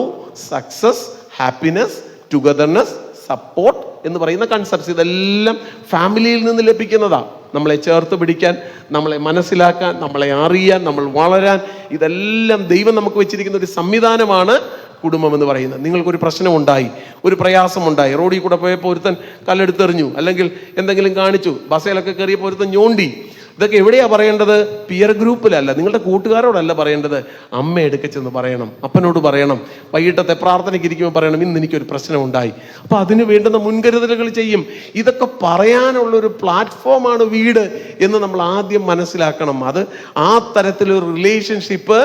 success, happiness, togetherness, support എന്ന് പറയുന്ന കൺസെപ്റ്റ്സ്. ഇതെല്ലാം ഫാമിലിയിൽ നിന്ന് ലഭിക്കുന്നതാ. നമ്മളെ ചേർത്ത് പിടിക്കാൻ, നമ്മളെ മനസ്സിലാക്കാൻ, നമ്മളെ അറിയാൻ, നമ്മൾ വളരാൻ, ഇതെല്ലാം ദൈവം നമുക്ക് വെച്ചിരിക്കുന്ന ഒരു സംവിധാനമാണ് കുടുംബം എന്ന് പറയുന്നത്. നിങ്ങൾക്കൊരു പ്രശ്നമുണ്ടായി, ഒരു പ്രയാസമുണ്ടായി, റോഡിൽ കൂടെ പോയപ്പോൾ ഒരുത്തൻ കല്ലെടുത്തെറിഞ്ഞു, അല്ലെങ്കിൽ എന്തെങ്കിലും കാണിച്ചു, ബസ്സിലൊക്കെ കയറിയപ്പോൾ ഒരുത്തൻ ഞോണ്ടി, ഇതൊക്കെ എവിടെയാ പറയേണ്ടത്? പിയർ ഗ്രൂപ്പിലല്ല, നിങ്ങളുടെ കൂട്ടുകാരോടല്ല പറയേണ്ടത്. അമ്മ എടുക്ക ചെന്ന് പറയണം, അപ്പനോട് പറയണം, വൈകിട്ടത്തെ പ്രാർത്ഥനയ്ക്ക് ഇരിക്കുമ്പോൾ പറയണം, ഇന്ന് എനിക്കൊരു പ്രശ്നമുണ്ടായി. അപ്പൊ അതിന് വേണ്ടുന്ന മുൻകരുതലുകൾ ചെയ്യും. ഇതൊക്കെ പറയാനുള്ളൊരു പ്ലാറ്റ്ഫോമാണ് വീട് എന്ന് നമ്മൾ ആദ്യം മനസ്സിലാക്കണം. അത് ആ തരത്തിലൊരു റിലേഷൻഷിപ്പ്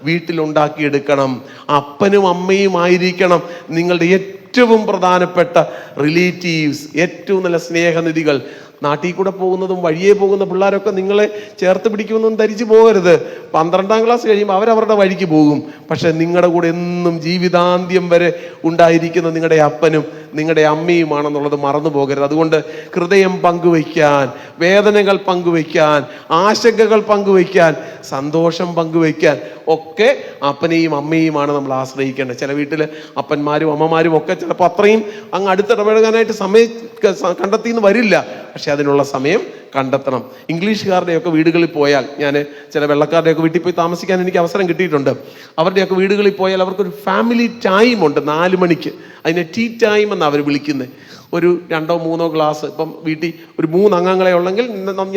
വീട്ടിലുണ്ടാക്കിയെടുക്കണം. അപ്പനും അമ്മയും ആയിരിക്കണം നിങ്ങളുടെ ഏറ്റവും പ്രധാനപ്പെട്ട റിലേറ്റീവ്സ്, ഏറ്റവും നല്ല സ്നേഹനിധികൾ. നാട്ടിൽ കൂടെ പോകുന്നതും വഴിയെ പോകുന്ന പിള്ളേരൊക്കെ നിങ്ങളെ ചേർത്ത് പിടിക്കുമെന്നും ധരിച്ചു പോകരുത്. 12ാം ക്ലാസ് കഴിയുമ്പോൾ അവരവരുടെ വഴിക്ക് പോകും. പക്ഷെ നിങ്ങളുടെ കൂടെ എന്നും ജീവിതാന്ത്യം വരെ ഉണ്ടായിരിക്കുന്ന നിങ്ങളുടെ അപ്പനും നിങ്ങളുടെ അമ്മയുമാണെന്നുള്ളത് മറന്നു പോകരുത്. അതുകൊണ്ട് ഹൃദയം പങ്കുവയ്ക്കാൻ, വേദനകൾ പങ്കുവയ്ക്കാൻ, ആശങ്കകൾ പങ്കുവയ്ക്കാൻ, സന്തോഷം പങ്കുവയ്ക്കാൻ ഒക്കെ അപ്പനെയും അമ്മയുമാണ് നമ്മൾ ആശ്രയിക്കേണ്ടത്. ചില വീട്ടിൽ അപ്പന്മാരും അമ്മമാരും ഒക്കെ ചിലപ്പോൾ അത്രയും അങ്ങ് അടുത്തിടപഴകാനായിട്ട് സമയം കണ്ടെത്തിയെന്ന് വരില്ല. പക്ഷെ അതിനുള്ള സമയം കണ്ടെത്തണം. ഇംഗ്ലീഷുകാരുടെയൊക്കെ വീടുകളിൽ പോയാൽ, ഞാൻ ചില വെള്ളക്കാരുടെയൊക്കെ വീട്ടിൽ പോയി താമസിക്കാൻ എനിക്ക് അവസരം കിട്ടിയിട്ടുണ്ട്. അവരുടെയൊക്കെ വീടുകളിൽ പോയാൽ അവർക്കൊരു ഫാമിലി ടൈം ഉണ്ട് 4 മണിക്ക്. അതിനെ ടീ ടൈം എന്നാണ് അവർ വിളിക്കുന്നത്. ഒരു 2-3 ഗ്ലാസ്, ഇപ്പം വീട്ടിൽ ഒരു 3 അംഗങ്ങളെ ഉള്ളെങ്കിൽ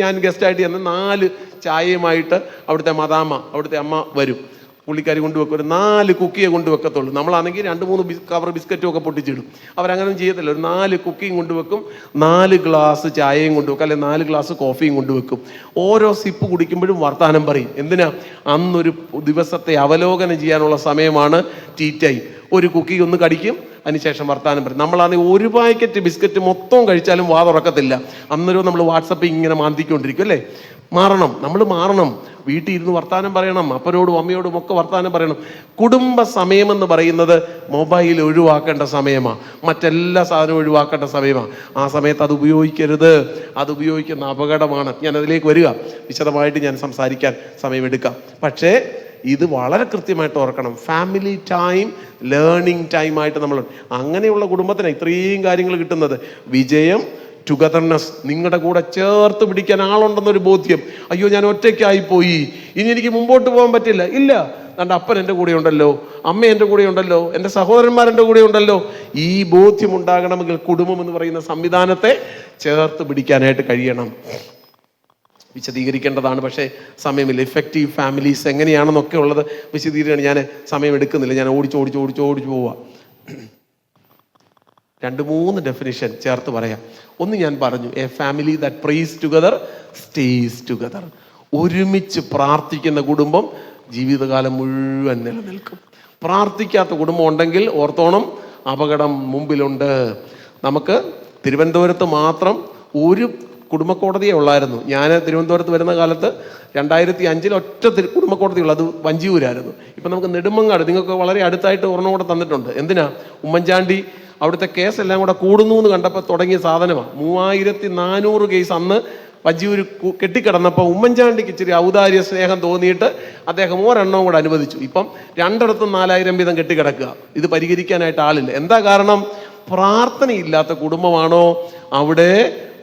ഞാൻ ഗസ്റ്റായിട്ട് ചെന്ന് 4 ചായയുമായിട്ട് അവിടുത്തെ മദാമ്മ, അവിടുത്തെ അമ്മ വരും. പുള്ളിക്കാരി കൊണ്ടുവെക്കും. ഒരു 4 കുക്കിയെ കൊണ്ടുവെക്കത്തുള്ളൂ. നമ്മളാണെങ്കിൽ 2-3 കവർ ബിസ്ക്കറ്റും ഒക്കെ പൊട്ടിച്ചിടും. അവരങ്ങനെ ചെയ്യത്തില്ല. ഒരു 4 കുക്കിയും കൊണ്ടുവെക്കും, 4 ഗ്ലാസ് ചായയും കൊണ്ടുവെക്കും, അല്ലെങ്കിൽ 4 ഗ്ലാസ് കോഫിയും കൊണ്ടുവെക്കും. ഓരോ സിപ്പ് കുടിക്കുമ്പോഴും വർത്താനം പറയും. എന്തിനാ? അന്നൊരു ദിവസത്തെ അവലോകനം ചെയ്യാനുള്ള സമയമാണ് ടീ ടൈം. ഒരു കുക്കി ഒന്ന് കടിക്കും, അതിനുശേഷം വർത്താനം പറയും. നമ്മളാണെങ്കിൽ 1 പാക്കറ്റ് ബിസ്ക്കറ്റ് മൊത്തം കഴിച്ചാലും വാ തുറക്കത്തില്ല. അന്നേരം നമ്മൾ വാട്സപ്പിൽ ഇങ്ങനെ മാന്തിക്കൊണ്ടിരിക്കും അല്ലേ? മാറണം, നമ്മൾ മാറണം. വീട്ടിൽ ഇരുന്ന് വർത്താനം പറയണം, അപ്പനോടും അമ്മയോടും ഒക്കെ വർത്താനം പറയണം. കുടുംബ സമയമെന്ന് പറയുന്നത് മൊബൈൽ ഒഴിവാക്കേണ്ട സമയമാണ്, മറ്റെല്ലാ സാധനവും ഒഴിവാക്കേണ്ട സമയമാണ്. ആ സമയത്ത് അത് ഉപയോഗിക്കരുത്, അത് ഉപയോഗിക്കുന്ന അപകടമാണ്. ഞാൻ അതിലേക്ക് വരിക, വിശദമായിട്ട് ഞാൻ സംസാരിക്കാൻ സമയമെടുക്കാം. പക്ഷേ ഇത് വളരെ കൃത്യമായിട്ട് ഓർക്കണം. ഫാമിലി ടൈം, ലേണിംഗ് ടൈമായിട്ട് നമ്മൾ, അങ്ങനെയുള്ള കുടുംബത്തിന് ഇത്രയും കാര്യങ്ങൾ കിട്ടുന്നത്. വിജയം, ടുഗദർനെസ്, നിങ്ങളുടെ കൂടെ ചേർത്ത് പിടിക്കാൻ ആളുണ്ടെന്നൊരു ബോധ്യം. അയ്യോ ഞാൻ ഒറ്റയ്ക്കായിപ്പോയി, ഇനി എനിക്ക് മുമ്പോട്ട് പോകാൻ പറ്റില്ല. ഇല്ല, എൻ്റെ അപ്പൻ എൻ്റെ കൂടെ ഉണ്ടല്ലോ, അമ്മ എൻ്റെ കൂടെ ഉണ്ടല്ലോ, എൻ്റെ സഹോദരന്മാരെൻ്റെ കൂടെ ഉണ്ടല്ലോ. ഈ ബോധ്യം ഉണ്ടാകണമെങ്കിൽ കുടുംബം എന്ന് പറയുന്ന സംവിധാനത്തെ ചേർത്ത് പിടിക്കാനായിട്ട് കഴിയണം. വിശദീകരിക്കേണ്ടതാണ്, പക്ഷേ സമയമില്ല. ഇഫക്റ്റീവ് ഫാമിലീസ് എങ്ങനെയാണെന്നൊക്കെ ഉള്ളത് വിശദീകരിക്കുകയാണ്. ഞാൻ സമയം എടുക്കുന്നില്ല, ഞാൻ ഓടിച്ചു പോവാം. 2-3 ഡെഫിനിഷൻ ചേർത്ത് പറയാം. ഒന്ന് ഞാൻ പറഞ്ഞു, a family that prays together stays together. ഒരുമിച്ച് പ്രാർത്ഥിക്കുന്ന കുടുംബം ജീവിതകാലം മുഴുവൻ നിലനിൽക്കും. പ്രാർത്ഥിക്കാത്ത കുടുംബം ഉണ്ടെങ്കിൽ ഓർത്തോണം, അപകടം മുമ്പിലുണ്ട്. നമുക്ക് തിരുവനന്തപുരത്ത് മാത്രം ഒരു കുടുംബ കോടതിയേ ഉള്ളായിരുന്നു. ഞാൻ തിരുവനന്തപുരത്ത് വരുന്ന കാലത്ത് 2005 ഒറ്റ കുടുംബ കോടതിയുള്ളൂ, അത് വഞ്ചിയൂരായിരുന്നു. ഇപ്പം നമുക്ക് നെടുമങ്ങാട്, നിങ്ങൾക്ക് വളരെ അടുത്തായിട്ട് ഒരെണ്ണം കൂടെ തന്നിട്ടുണ്ട്. എന്തിനാ? ഉമ്മൻചാണ്ടി അവിടുത്തെ കേസെല്ലാം കൂടെ കൂടുന്നു എന്ന് കണ്ടപ്പോൾ തുടങ്ങിയ സാധനമാണ്. 3400 കേസ് അന്ന് വഞ്ചിയൂര് കെട്ടിക്കിടന്നപ്പോൾ ഉമ്മൻചാണ്ടിക്ക് ഇച്ചിരി ഔദാര്യ സ്നേഹം തോന്നിയിട്ട് അദ്ദേഹം ഒരെണ്ണവും കൂടെ അനുവദിച്ചു. ഇപ്പം 2 4000 വീതം കെട്ടിക്കിടക്കുക. ഇത് പരിഹരിക്കാനായിട്ട് ആളില്ല. എന്താ കാരണം? പ്രാർത്ഥനയില്ലാത്ത കുടുംബമാണോ അവിടെ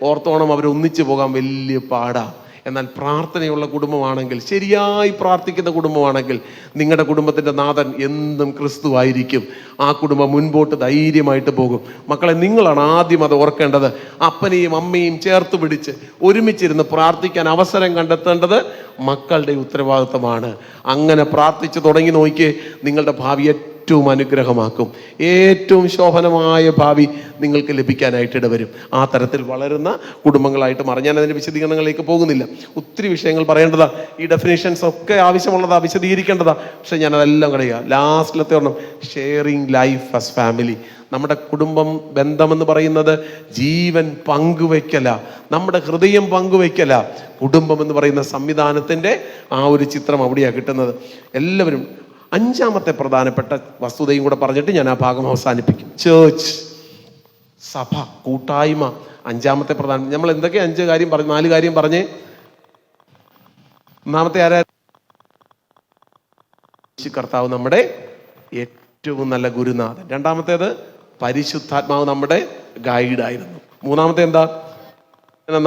ഓർത്തോണം, അവർ ഒന്നിച്ചു പോകാൻ വലിയ പാടാ. എന്നാൽ പ്രാർത്ഥനയുള്ള കുടുംബമാണെങ്കിൽ, ശരിയായി പ്രാർത്ഥിക്കുന്ന കുടുംബമാണെങ്കിൽ, നിങ്ങളുടെ കുടുംബത്തിൻ്റെ നാഥൻ എന്നും ക്രിസ്തു ആയിരിക്കും. ആ കുടുംബം മുൻപോട്ട് ധൈര്യമായിട്ട് പോകും. മക്കളെ, നിങ്ങളാണ് ആദ്യം അത് ഓർക്കേണ്ടത്. അപ്പനെയും അമ്മയും ചേർത്ത് പിടിച്ച് ഒരുമിച്ചിരുന്ന് പ്രാർത്ഥിക്കാൻ അവസരം കണ്ടെത്തേണ്ടത് മക്കളുടെ ഉത്തരവാദിത്തമാണ്. അങ്ങനെ പ്രാർത്ഥിച്ച് തുടങ്ങി നോക്കിയേ, നിങ്ങളുടെ ഭാവി ഏറ്റവും അനുഗ്രഹമാക്കും. ഏറ്റവും ശോഭനമായ ഭാവി നിങ്ങൾക്ക് ലഭിക്കാനായിട്ട് ഇടവരും. ആ തരത്തിൽ വളരുന്ന കുടുംബങ്ങളായിട്ട് മാറും. ഞാൻ അതിൻ്റെ വിശദീകരണങ്ങളിലേക്ക് പോകുന്നില്ല, ഒത്തിരി വിഷയങ്ങൾ പറയേണ്ടതാ. ഈ ഡെഫിനേഷൻസ് ഒക്കെ ആവശ്യമുള്ളതാ, വിശദീകരിക്കേണ്ടതാ. പക്ഷെ ഞാൻ അതെല്ലാം കളയുക. ലാസ്റ്റിലത്തെ ഒരെണ്ണം, ഷെയറിങ് ലൈഫ് ആസ് ഫാമിലി. നമ്മുടെ കുടുംബം ബന്ധമെന്ന് പറയുന്നത് ജീവൻ പങ്കുവയ്ക്കല, നമ്മുടെ ഹൃദയം പങ്കുവയ്ക്കല. കുടുംബം എന്ന് പറയുന്ന സംവിധാനത്തിൻ്റെ ആ ഒരു ചിത്രം അവിടെയാണ് കിട്ടുന്നത്. എല്ലാവരും 5ാമത്തെ പ്രധാനപ്പെട്ട വസ്തുതയും കൂടെ പറഞ്ഞിട്ട് ഞാൻ ആ ഭാഗം അവസാനിപ്പിക്കും. ചേർച്ച്, സഭ, കൂട്ടായ്മ. 5ാമത്തെ പ്രധാന, നമ്മൾ എന്തൊക്കെ 5 കാര്യം പറഞ്ഞു? 4 കാര്യം പറഞ്ഞേ. ഒന്നാമത്തെ ആരാ? കർത്താവ് നമ്മുടെ ഏറ്റവും നല്ല ഗുരുനാഥൻ. 2ാമത്തേത് പരിശുദ്ധാത്മാവ് നമ്മുടെ ഗൈഡായിരുന്നു. 3ാമത്തെ എന്താ?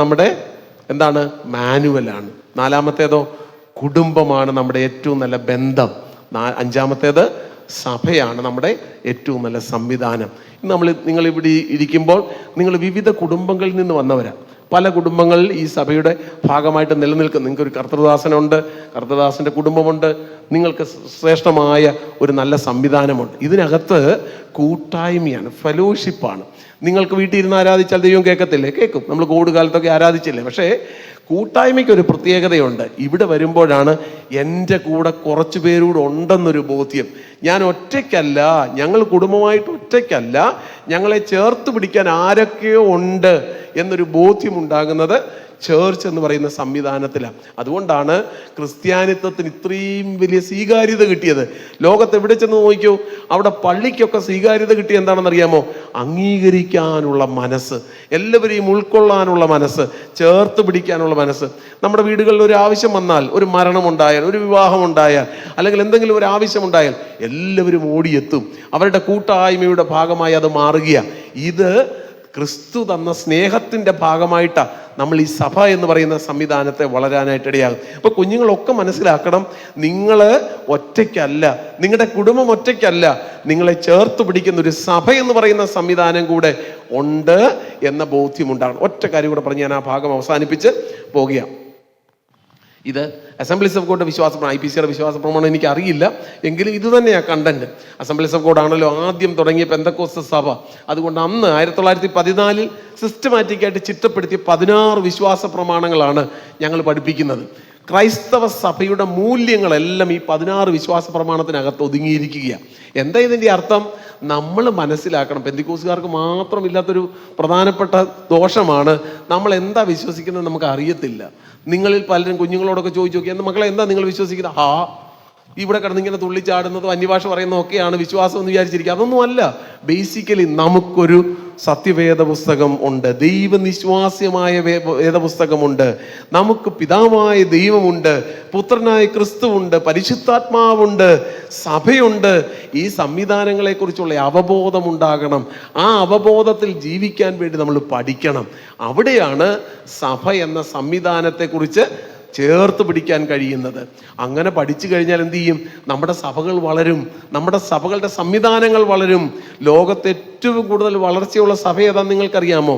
നമ്മുടെ എന്താണ്? മാനുവലാണ്. 4ാമത്തേതോ കുടുംബമാണ് നമ്മുടെ ഏറ്റവും നല്ല ബന്ധം. 5ാമത്തേത് സഭയാണ് നമ്മുടെ ഏറ്റവും നല്ല സംവിധാനം. നിങ്ങൾ ഇവിടെ ഇരിക്കുമ്പോൾ നിങ്ങൾ വിവിധ കുടുംബങ്ങളിൽ നിന്ന് വന്നവരാ. പല കുടുംബങ്ങളിൽ ഈ സഭയുടെ ഭാഗമായിട്ട് നിലനിൽക്കും. നിങ്ങൾക്കൊരു കർത്തൃദാസനുണ്ട്, കർത്തൃദാസൻ്റെ കുടുംബമുണ്ട്, നിങ്ങൾക്ക് ശ്രേഷ്ഠമായ ഒരു നല്ല സംവിധാനമുണ്ട്. ഇതിനകത്ത് കൂട്ടായ്മയാണ്, ഫെലോഷിപ്പാണ്. നിങ്ങൾക്ക് വീട്ടിൽ ഇരുന്ന് ആരാധിച്ചാൽ ദൈവം കേൾക്കത്തില്ലേ? കേൾക്കും. നമ്മൾ കോവിഡ് കാലത്തൊക്കെ ആരാധിച്ചില്ലേ? പക്ഷേ കൂട്ടായ്മയ്ക്കൊരു പ്രത്യേകതയുണ്ട്. ഇവിടെ വരുമ്പോഴാണ് എൻ്റെ കൂടെ കുറച്ച് പേരൂടെ ഉണ്ടെന്നൊരു ബോധ്യം. ഞാൻ ഒറ്റയ്ക്കല്ല, ഞങ്ങൾ കുടുംബമായിട്ട് ഒറ്റയ്ക്കല്ല, ഞങ്ങളെ ചേർത്ത് പിടിക്കാൻ ആരൊക്കെയോ ഉണ്ട് എന്നൊരു ബോധ്യം ഉണ്ടാകുന്നത് ചേർച്ച് എന്ന് പറയുന്ന സംവിധാനത്തിലാണ്. അതുകൊണ്ടാണ് ക്രിസ്ത്യാനിത്വത്തിന് ഇത്രയും വലിയ സ്വീകാര്യത കിട്ടിയത്. ലോകത്ത് എവിടെ ചെന്ന് നോക്കിയോ, അവിടെ പള്ളിക്കൊക്കെ സ്വീകാര്യത കിട്ടിയ എന്താണെന്നറിയാമോ? അംഗീകരിക്കാനുള്ള മനസ്സ്, എല്ലാവരെയും ഉൾക്കൊള്ളാനുള്ള മനസ്സ്, ചേർത്ത് പിടിക്കാനുള്ള മനസ്സ്. നമ്മുടെ വീടുകളിൽ ഒരു ആവശ്യം വന്നാൽ, ഒരു മരണമുണ്ടായാൽ, ഒരു വിവാഹമുണ്ടായാൽ, അല്ലെങ്കിൽ എന്തെങ്കിലും ഒരു ആവശ്യമുണ്ടായാൽ എല്ലാവരും ഓടിയെത്തും. അവരുടെ കൂട്ടായ്മയുടെ ഭാഗമായി അത് മാറുകയാണ്. ഇത് ക്രിസ്തു തന്ന സ്നേഹത്തിൻ്റെ ഭാഗമായിട്ടാണ് നമ്മൾ ഈ സഭ എന്ന് പറയുന്ന സംവിധാനത്തെ വളരാനായിട്ട് ഇടയാകും. അപ്പോൾ കുഞ്ഞുങ്ങളൊക്കെ മനസ്സിലാക്കണം, നിങ്ങൾ ഒറ്റയ്ക്കല്ല, നിങ്ങളുടെ കുടുംബം ഒറ്റയ്ക്കല്ല, നിങ്ങളെ ചേർത്ത് പിടിക്കുന്ന ഒരു സഭ എന്ന് പറയുന്ന സംവിധാനം കൂടെ ഉണ്ട് എന്ന ബോധ്യമുണ്ടാകണം. ഒറ്റ കാര്യം കൂടെ പറഞ്ഞ് ഞാൻ ആ ഭാഗം അവസാനിപ്പിച്ച് പോകുകയാണ്. ഇത് അസംബ്ലീസ് ഓഫ് ഗോഡ് വിശ്വാസ പ്രമാണം, IPCയുടെ വിശ്വാസ പ്രമാണം എനിക്ക് അറിയില്ല, എങ്കിലും ഇത് തന്നെയാണ് കണ്ടന്റ്. അസംബ്ലീസ് ഓഫ് ഗോഡ് ആണല്ലോ ആദ്യം തുടങ്ങിയ പെന്തക്കോസ്ത് സഭ. അതുകൊണ്ട് അന്ന് 1914 സിസ്റ്റമാറ്റിക്കായിട്ട് ചിട്ടപ്പെടുത്തിയ 16 വിശ്വാസ പ്രമാണങ്ങളാണ് ഞങ്ങൾ പഠിപ്പിക്കുന്നത്. ക്രൈസ്തവ സഭയുടെ മൂല്യങ്ങളെല്ലാം ഈ 16 വിശ്വാസ പ്രമാണത്തിനകത്ത് ഒതുങ്ങിയിരിക്കുകയാണ്. എന്താ ഇതിൻ്റെ അർത്ഥം? നമ്മൾ മനസ്സിലാക്കണം, പെന്തിക്കോസുകാർക്ക് മാത്രമില്ലാത്തൊരു പ്രധാനപ്പെട്ട ദോഷമാണ്, നമ്മൾ എന്താ വിശ്വസിക്കുന്നത് നമുക്ക് അറിയത്തില്ല. നിങ്ങളിൽ പലരും കുഞ്ഞുങ്ങളോടൊക്കെ ചോദിച്ചു നോക്കി, എന്താ മക്കളെ എന്താ നിങ്ങൾ വിശ്വസിക്കുന്നത്? ഇവിടെ കിടന്നിങ്ങനെ തുള്ളിച്ചാടുന്നതും അന്യഭാഷ പറയുന്നതും ഒക്കെയാണ് വിശ്വാസം എന്ന് വിചാരിച്ചിരിക്കുക. അതൊന്നുമല്ല. ബേസിക്കലി നമുക്കൊരു സത്യവേദ പുസ്തകം ഉണ്ട്, ദൈവനിശ്വാസ്യമായ വേദപുസ്തകമുണ്ട്, നമുക്ക് പിതാവായ ദൈവമുണ്ട്, പുത്രനായ ക്രിസ്തുവുണ്ട്, പരിശുദ്ധാത്മാവുണ്ട്, സഭയുണ്ട്. ഈ സംവിധാനങ്ങളെക്കുറിച്ചുള്ള അവബോധം ഉണ്ടാകണം. ആ അവബോധത്തിൽ ജീവിക്കാൻ വേണ്ടി നമ്മൾ പഠിക്കണം. അവിടെയാണ് സഭ എന്ന സംവിധാനത്തെക്കുറിച്ച് ചേർത്ത് പിടിക്കാൻ കഴിയുന്നത്. അങ്ങനെ പഠിച്ചു കഴിഞ്ഞാൽ എന്ത് ചെയ്യും? നമ്മുടെ സഭകൾ വളരും, നമ്മുടെ സഭകളുടെ സംവിധാനങ്ങൾ വളരും. ലോകത്തെ ഏറ്റവും കൂടുതൽ വളർച്ചയുള്ള സഭ ഏതാണെന്ന് നിങ്ങൾക്കറിയാമോ?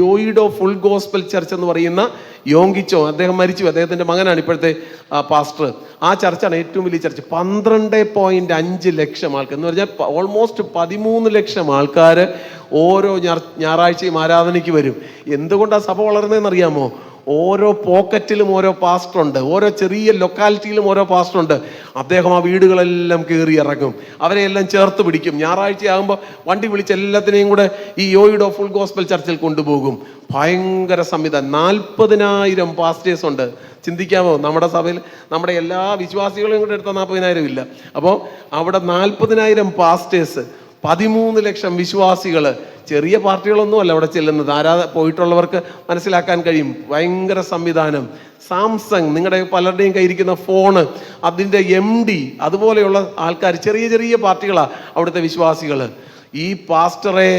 യോയിഡോ ഫുൾ ഗോസ്പൽ ചർച്ച് എന്ന് പറയുന്ന യോങ്കിച്ചോ, അദ്ദേഹം മരിച്ചു, അദ്ദേഹത്തിൻ്റെ മകനാണ് ഇപ്പോഴത്തെ പാസ്റ്റർ. ആ ചർച്ചാണ് ഏറ്റവും വലിയ ചർച്ച്. 12.5 ലക്ഷം ആൾക്കാർ എന്ന് പറഞ്ഞാൽ ഓൾമോസ്റ്റ് 13 ലക്ഷം ആൾക്കാർ ഓരോ ഞായറാഴ്ചയും ആരാധനയ്ക്ക് വരും. എന്തുകൊണ്ടാണ് സഭ വളർന്നതെന്ന് അറിയാമോ? ഓരോ പോക്കറ്റിലും ഓരോ പാസ്റ്ററുണ്ട്, ഓരോ ചെറിയ ലൊക്കാലിറ്റിയിലും ഓരോ പാസ്റ്ററുണ്ട്. അദ്ദേഹം ആ വീടുകളെല്ലാം കയറി ഇറങ്ങും, അവരെല്ലാം ചേർത്ത് പിടിക്കും. ഞായറാഴ്ചയാകുമ്പോൾ വണ്ടി വിളിച്ച് എല്ലാത്തിനെയും കൂടെ ഈ യോയിഡോ ഫുൾ ഗോസ്പൽ ചർച്ചിൽ കൊണ്ടുപോകും. ഭയങ്കര സംവിധാനം. 40,000 പാസ്റ്റേഴ്സ് ഉണ്ട്. ചിന്തിക്കാമോ? നമ്മുടെ സഭയിൽ നമ്മുടെ എല്ലാ വിശ്വാസികളും കൂടെ എടുത്ത 40,000 ഇല്ല. അപ്പോൾ അവിടെ 40,000 പാസ്റ്റേഴ്സ്, 13 ലക്ഷം വിശ്വാസികൾ. ചെറിയ പാർട്ടികളൊന്നും അല്ല അവിടെ ചെല്ലുന്നത്. പോയിട്ടുള്ളവർക്ക് മനസ്സിലാക്കാൻ കഴിയും. ഭയങ്കര സംവിധാനം. സാംസങ്, നിങ്ങളുടെ പലരുടെയും കയ്യിരിക്കുന്ന ഫോണ്, അതിൻ്റെ MD, അതുപോലെയുള്ള ആൾക്കാർ, ചെറിയ ചെറിയ പാർട്ടികളാണ് അവിടുത്തെ വിശ്വാസികൾ. ഈ പാസ്റ്ററെ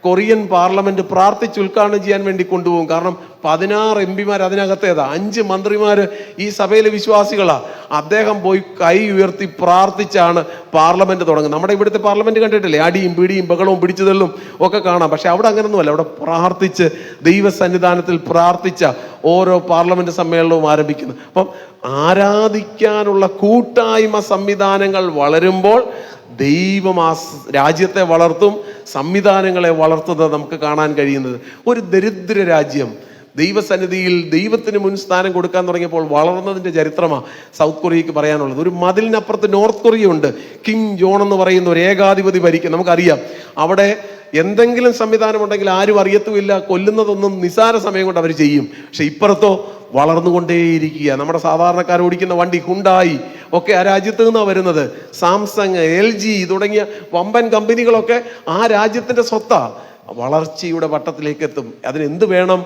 കൊറിയൻ പാർലമെന്റ് പ്രാർത്ഥിച്ച് ഉദ്ഘാടനം ചെയ്യാൻ വേണ്ടി കൊണ്ടുപോകും. കാരണം 16 MP അതിനകത്തേതാ, 5 മന്ത്രിമാർ ഈ സഭയിലെ വിശ്വാസികളാ. അദ്ദേഹം പോയി കൈ ഉയർത്തി പ്രാർത്ഥിച്ചാണ് പാർലമെന്റ് തുടങ്ങുന്നത്. നമ്മുടെ ഇവിടുത്തെ പാർലമെന്റ് കണ്ടിട്ടില്ലേ? അടിയും പിടിയും ബഹളവും പിടിച്ചുതള്ളും ഒക്കെ കാണാം. പക്ഷെ അവിടെ അങ്ങനൊന്നുമല്ല. അവിടെ പ്രാർത്ഥിച്ച് ദൈവസന്നിധാനത്തിൽ പ്രാർത്ഥിച്ച ഓരോ പാർലമെന്റ് സമ്മേളനവും ആരംഭിക്കുന്നു. അപ്പം ആരാധിക്കാനുള്ള കൂട്ടായ്മ സംവിധാനങ്ങൾ വളരുമ്പോൾ ദൈവം ആ രാജ്യത്തെ വളർത്തും, സംവിധാനങ്ങളെ വളർത്തുന്നത് നമുക്ക് കാണാൻ കഴിയുന്നത്. ഒരു ദരിദ്ര രാജ്യം ദൈവസന്നിധിയിൽ ദൈവത്തിന് മുൻസ്ഥാനം കൊടുക്കാൻ തുടങ്ങിയപ്പോൾ വളർന്നതിൻ്റെ ചരിത്രമാണ് സൗത്ത് കൊറിയക്ക് പറയാനുള്ളത്. ഒരു മതിലിനപ്പുറത്ത് നോർത്ത് കൊറിയ ഉണ്ട്. കിം ജോൺ എന്ന് പറയുന്ന ഒരു ഏകാധിപതി ഭരിക്കും. നമുക്കറിയാം അവിടെ എന്തെങ്കിലും സംവിധാനം ഉണ്ടെങ്കിൽ ആരും അറിയത്തുമില്ല. കൊല്ലുന്നതൊന്നും നിസാര സമയം കൊണ്ട് അവർ ചെയ്യും. പക്ഷെ ഇപ്പുറത്തോ വളർന്നുകൊണ്ടേയിരിക്കുക. നമ്മുടെ സാധാരണക്കാർ ഓടിക്കുന്ന വണ്ടി ഹുണ്ടായി ഒക്കെ ആ രാജ്യത്ത് നിന്നാണ് വരുന്നത്. സാംസങ്, LG തുടങ്ങിയ വമ്പൻ കമ്പനികളൊക്കെ ആ രാജ്യത്തിൻ്റെ സ്വത്താണ്. വളർച്ചയുടെ വട്ടത്തിലേക്ക് എത്തും. അതിനെന്ത് വേണം?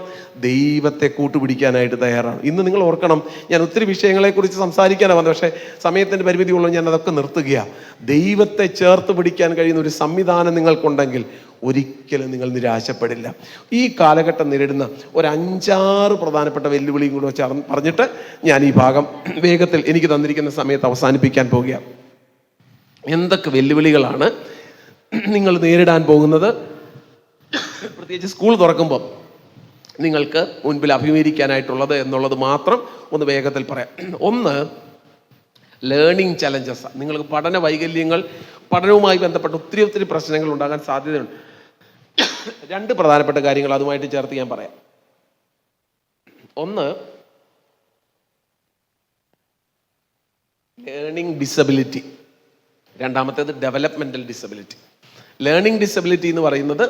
ദൈവത്തെ കൂട്ടുപിടിക്കാനായിട്ട് തയ്യാറാണ്. ഇന്ന് നിങ്ങൾ ഓർക്കണം, ഞാൻ ഒത്തിരി വിഷയങ്ങളെക്കുറിച്ച് സംസാരിക്കാനാണ് വന്നത്, പക്ഷേ സമയത്തിൻ്റെ പരിമിതി ഉള്ളത് ഞാൻ അതൊക്കെ നിർത്തുകയാണ്. ദൈവത്തെ ചേർത്ത് പിടിക്കാൻ കഴിയുന്ന ഒരു സംവിധാനം നിങ്ങൾക്കുണ്ടെങ്കിൽ ഒരിക്കലും നിങ്ങൾ നിരാശപ്പെടില്ല. ഈ കാലഘട്ടം നേരിടുന്ന ഒരു 5-6 പ്രധാനപ്പെട്ട വെല്ലുവിളിയും കൂടെ വെച്ച് പറഞ്ഞിട്ട് ഞാൻ ഈ ഭാഗം വേഗത്തിൽ എനിക്ക് തന്നിരിക്കുന്ന സമയത്ത് അവസാനിപ്പിക്കാൻ പോകുകയാണ്. എന്തൊക്കെ വെല്ലുവിളികളാണ് നിങ്ങൾ നേരിടാൻ പോകുന്നത്? പ്രത്യേകിച്ച് സ്കൂൾ തുറക്കുമ്പോൾ നിങ്ങൾക്ക് മുൻപിൽ അഭിമുഖീകരിക്കാനായിട്ടുള്ളത് എന്നുള്ളത് മാത്രം ഒന്ന് വേഗത്തിൽ പറയാം. ഒന്ന്, ലേണിംഗ് ചലഞ്ചസ്. നിങ്ങൾക്ക് പഠന വൈകല്യങ്ങൾ, പഠനവുമായി ബന്ധപ്പെട്ട ഒത്തിരി പ്രശ്നങ്ങൾ ഉണ്ടാകാൻ സാധ്യതയുണ്ട്. 2 പ്രധാനപ്പെട്ട കാര്യങ്ങൾ അതുമായിട്ട് ചേർത്ത് ഞാൻ പറയാം. ഒന്ന്, ലേണിംഗ് ഡിസബിലിറ്റി. രണ്ടാമത്തേത് ഡെവലപ്മെന്റൽ ഡിസബിലിറ്റി. ലേണിംഗ് ഡിസബിലിറ്റി എന്ന് പറയുന്നത്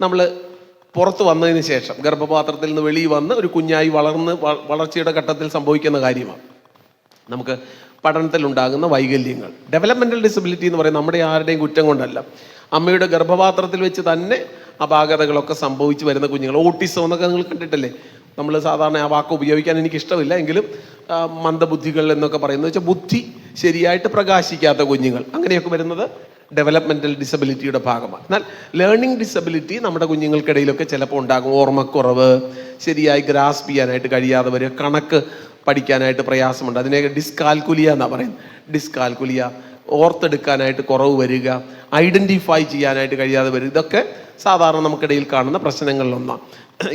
നമ്മൾ പുറത്ത് വന്നതിന് ശേഷം ഗർഭപാത്രത്തിൽ നിന്ന് വെളിയിൽ വന്ന് ഒരു കുഞ്ഞായി വളർച്ചയുടെ ഘട്ടത്തിൽ സംഭവിക്കുന്ന കാര്യമാണ് നമുക്ക് പഠനത്തിൽ ഉണ്ടാകുന്ന വൈകല്യങ്ങൾ. ഡെവലപ്മെന്റൽ ഡിസബിലിറ്റി എന്ന് പറയുന്നത് നമ്മുടെ ആരുടെയും കുറ്റം കൊണ്ടല്ല. അമ്മയുടെ ഗർഭപാത്രത്തിൽ വെച്ച് തന്നെ അപാകതകളൊക്കെ സംഭവിച്ചു വരുന്ന കുഞ്ഞുങ്ങൾ. ഓട്ടിസം എന്നൊക്കെ നിങ്ങൾ കണ്ടിട്ടില്ലേ? നമ്മൾ സാധാരണ ആ വാക്ക് ഉപയോഗിക്കാൻ എനിക്ക് ഇഷ്ടമില്ല, എങ്കിലും മന്ദബുദ്ധികൾ എന്നൊക്കെ പറയുന്നത് വെച്ചാൽ ബുദ്ധി ശരിയായിട്ട് പ്രകാശിക്കാത്ത കുഞ്ഞുങ്ങൾ, അങ്ങനെയൊക്കെ വരുന്നത് ഡെവലപ്മെന്റൽ ഡിസബിലിറ്റിയുടെ ഭാഗമാണ്. എന്നാൽ ലേണിംഗ് ഡിസബിലിറ്റി നമ്മുടെ കുഞ്ഞുങ്ങൾക്കിടയിലൊക്കെ ചിലപ്പോൾ ഉണ്ടാകും. ഓർമ്മക്കുറവ്, ശരിയായി ഗ്രാസ്പ് ചെയ്യാനായിട്ട് കഴിയാതെ വരിക, കണക്ക് പഠിക്കാനായിട്ട് പ്രയാസമുണ്ട്. അതിനെ ഡിസ്കാൽക്കുലിയ എന്നാണ് പറയുന്നത്. ഡിസ്കാൽക്കുലിയ, ഓർത്തെടുക്കാനായിട്ട് കുറവ് വരിക, ഐഡൻറ്റിഫൈ ചെയ്യാനായിട്ട് കഴിയാതെ വരിക, ഇതൊക്കെ സാധാരണ നമുക്കിടയിൽ കാണുന്ന പ്രശ്നങ്ങളിലൊന്നാണ്.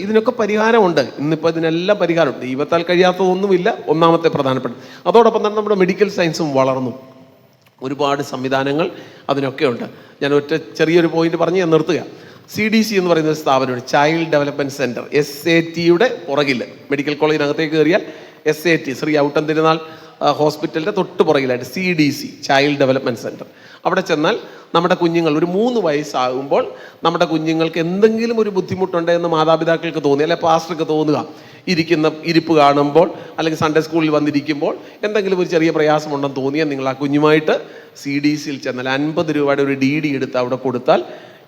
ഇതിനൊക്കെ പരിഹാരമുണ്ട്. ഇന്നിപ്പോൾ ഇതിനെല്ലാം പരിഹാരമുണ്ട്. ദൈവത്താൽ കഴിയാത്തതൊന്നുമില്ല, ഒന്നാമത്തെ പ്രധാനപ്പെട്ട. അതോടൊപ്പം തന്നെ നമ്മുടെ മെഡിക്കൽ സയൻസും വളർന്നു. ഒരുപാട് സംവിധാനങ്ങൾ അതിനൊക്കെ ഉണ്ട്. ഞാൻ ചെറിയൊരു പോയിന്റ് പറഞ്ഞ് ഞാൻ നിർത്തുക. CDC എന്ന് പറയുന്ന ഒരു സ്ഥാപനമുണ്ട്, ചൈൽഡ് ഡെവലപ്മെൻറ്റ് സെൻറ്റർ. SATയുടെ പുറകിൽ, മെഡിക്കൽ കോളേജിനകത്തേക്ക് കയറിയാൽ SAT, ശ്രീ ഔട്ടൻ തിരുനാൾ ഹോസ്പിറ്റലിൻ്റെ തൊട്ട് പുറകിലായിട്ട് CDC, ചൈൽഡ് ഡെവലപ്മെൻറ്റ് സെൻറ്റർ. അവിടെ ചെന്നാൽ നമ്മുടെ കുഞ്ഞുങ്ങൾ ഒരു 3 വയസ്സാകുമ്പോൾ നമ്മുടെ കുഞ്ഞുങ്ങൾക്ക് എന്തെങ്കിലും ഒരു ബുദ്ധിമുട്ടുണ്ട് എന്ന് മാതാപിതാക്കൾക്ക് തോന്നി, അല്ലെങ്കിൽ പാസ്റ്റർക്ക് തോന്നുക, ഇരിപ്പ് കാണുമ്പോൾ അല്ലെങ്കിൽ സൺഡേ സ്കൂളിൽ വന്നിരിക്കുമ്പോൾ എന്തെങ്കിലും ഒരു ചെറിയ പ്രയാസമുണ്ടെന്ന് തോന്നിയാൽ നിങ്ങൾ ആ കുഞ്ഞുമായിട്ട് CDCയിൽ ചെന്നാൽ 50 രൂപയുടെ ഒരു DD എടുത്ത് അവിടെ കൊടുത്താൽ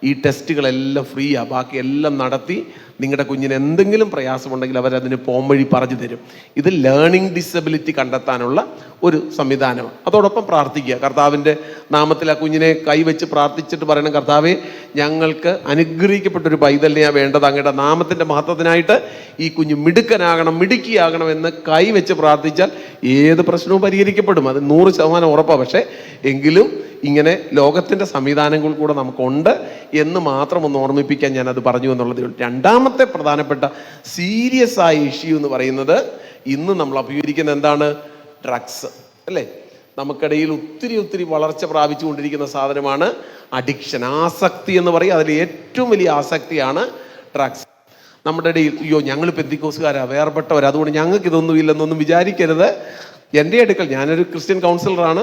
ഈ ടെസ്റ്റുകളെല്ലാം ഫ്രീയാണ്. ബാക്കി എല്ലാം നടത്തി നിങ്ങളുടെ കുഞ്ഞിന് എന്തെങ്കിലും പ്രയാസമുണ്ടെങ്കിൽ അവരതിന് പോംവഴി പറഞ്ഞു തരും. ഇത് ലേണിംഗ് ഡിസബിലിറ്റി കണ്ടെത്താനുള്ള ഒരു സംവിധാനമാണ്. അതോടൊപ്പം പ്രാർത്ഥിക്കുക. കർത്താവിൻ്റെ നാമത്തിൽ ആ കുഞ്ഞിനെ കൈവച്ച് പ്രാർത്ഥിച്ചിട്ട് പറയണം, കർത്താവേ, ഞങ്ങൾക്ക് അനുഗ്രഹിക്കപ്പെട്ടൊരു പൈതലിനെയാണ് വേണ്ടത്. അങ്ങയുടെ നാമത്തിൻ്റെ മഹത്വത്തിനായിട്ട് ഈ കുഞ്ഞ് മിടുക്കനാകണം, മിടുക്കിയാകണം എന്ന് കൈവച്ച് പ്രാർത്ഥിച്ചാൽ ഏത് പ്രശ്നവും പരിഹരിക്കപ്പെടും. അത് 100% ഉറപ്പാണ്. പക്ഷേ എങ്കിലും ഇങ്ങനെ ലോകത്തിൻ്റെ സംവിധാനങ്ങൾ കൂടെ നമുക്കുണ്ട് എന്ന് മാത്രം ഒന്ന് ഓർമ്മിപ്പിക്കാൻ ഞാനത് പറഞ്ഞു എന്നുള്ളത്. രണ്ടാമത്തെ പ്രധാനപ്പെട്ട സീരിയസ് ആയ ഇഷ്യൂ എന്ന് പറയുന്നത് ഇന്ന് നമ്മൾ അഭിമുഖീകരിക്കുന്ന എന്താണ്? ഡ്രഗ്സ് അല്ലേ? നമുക്കിടയിൽ ഒത്തിരി വളർച്ച പ്രാപിച്ചുകൊണ്ടിരിക്കുന്ന സാധനമാണ് അഡിക്ഷൻ, ആസക്തി എന്ന് പറയും. അതിൽ ഏറ്റവും വലിയ ആസക്തിയാണ് ഡ്രഗ്സ്. നമ്മുടെ ഇടയിൽ അയ്യോ ഞങ്ങൾ പെന്തിക്കോസുകാരാ, വേർപെട്ടവർ, അതുകൊണ്ട് ഞങ്ങൾക്ക് ഇതൊന്നും ഇല്ലെന്നൊന്നും വിചാരിക്കരുത്. എൻ്റെ അടുക്കൽ, ഞാനൊരു ക്രിസ്ത്യൻ കൗൺസിലറാണ്,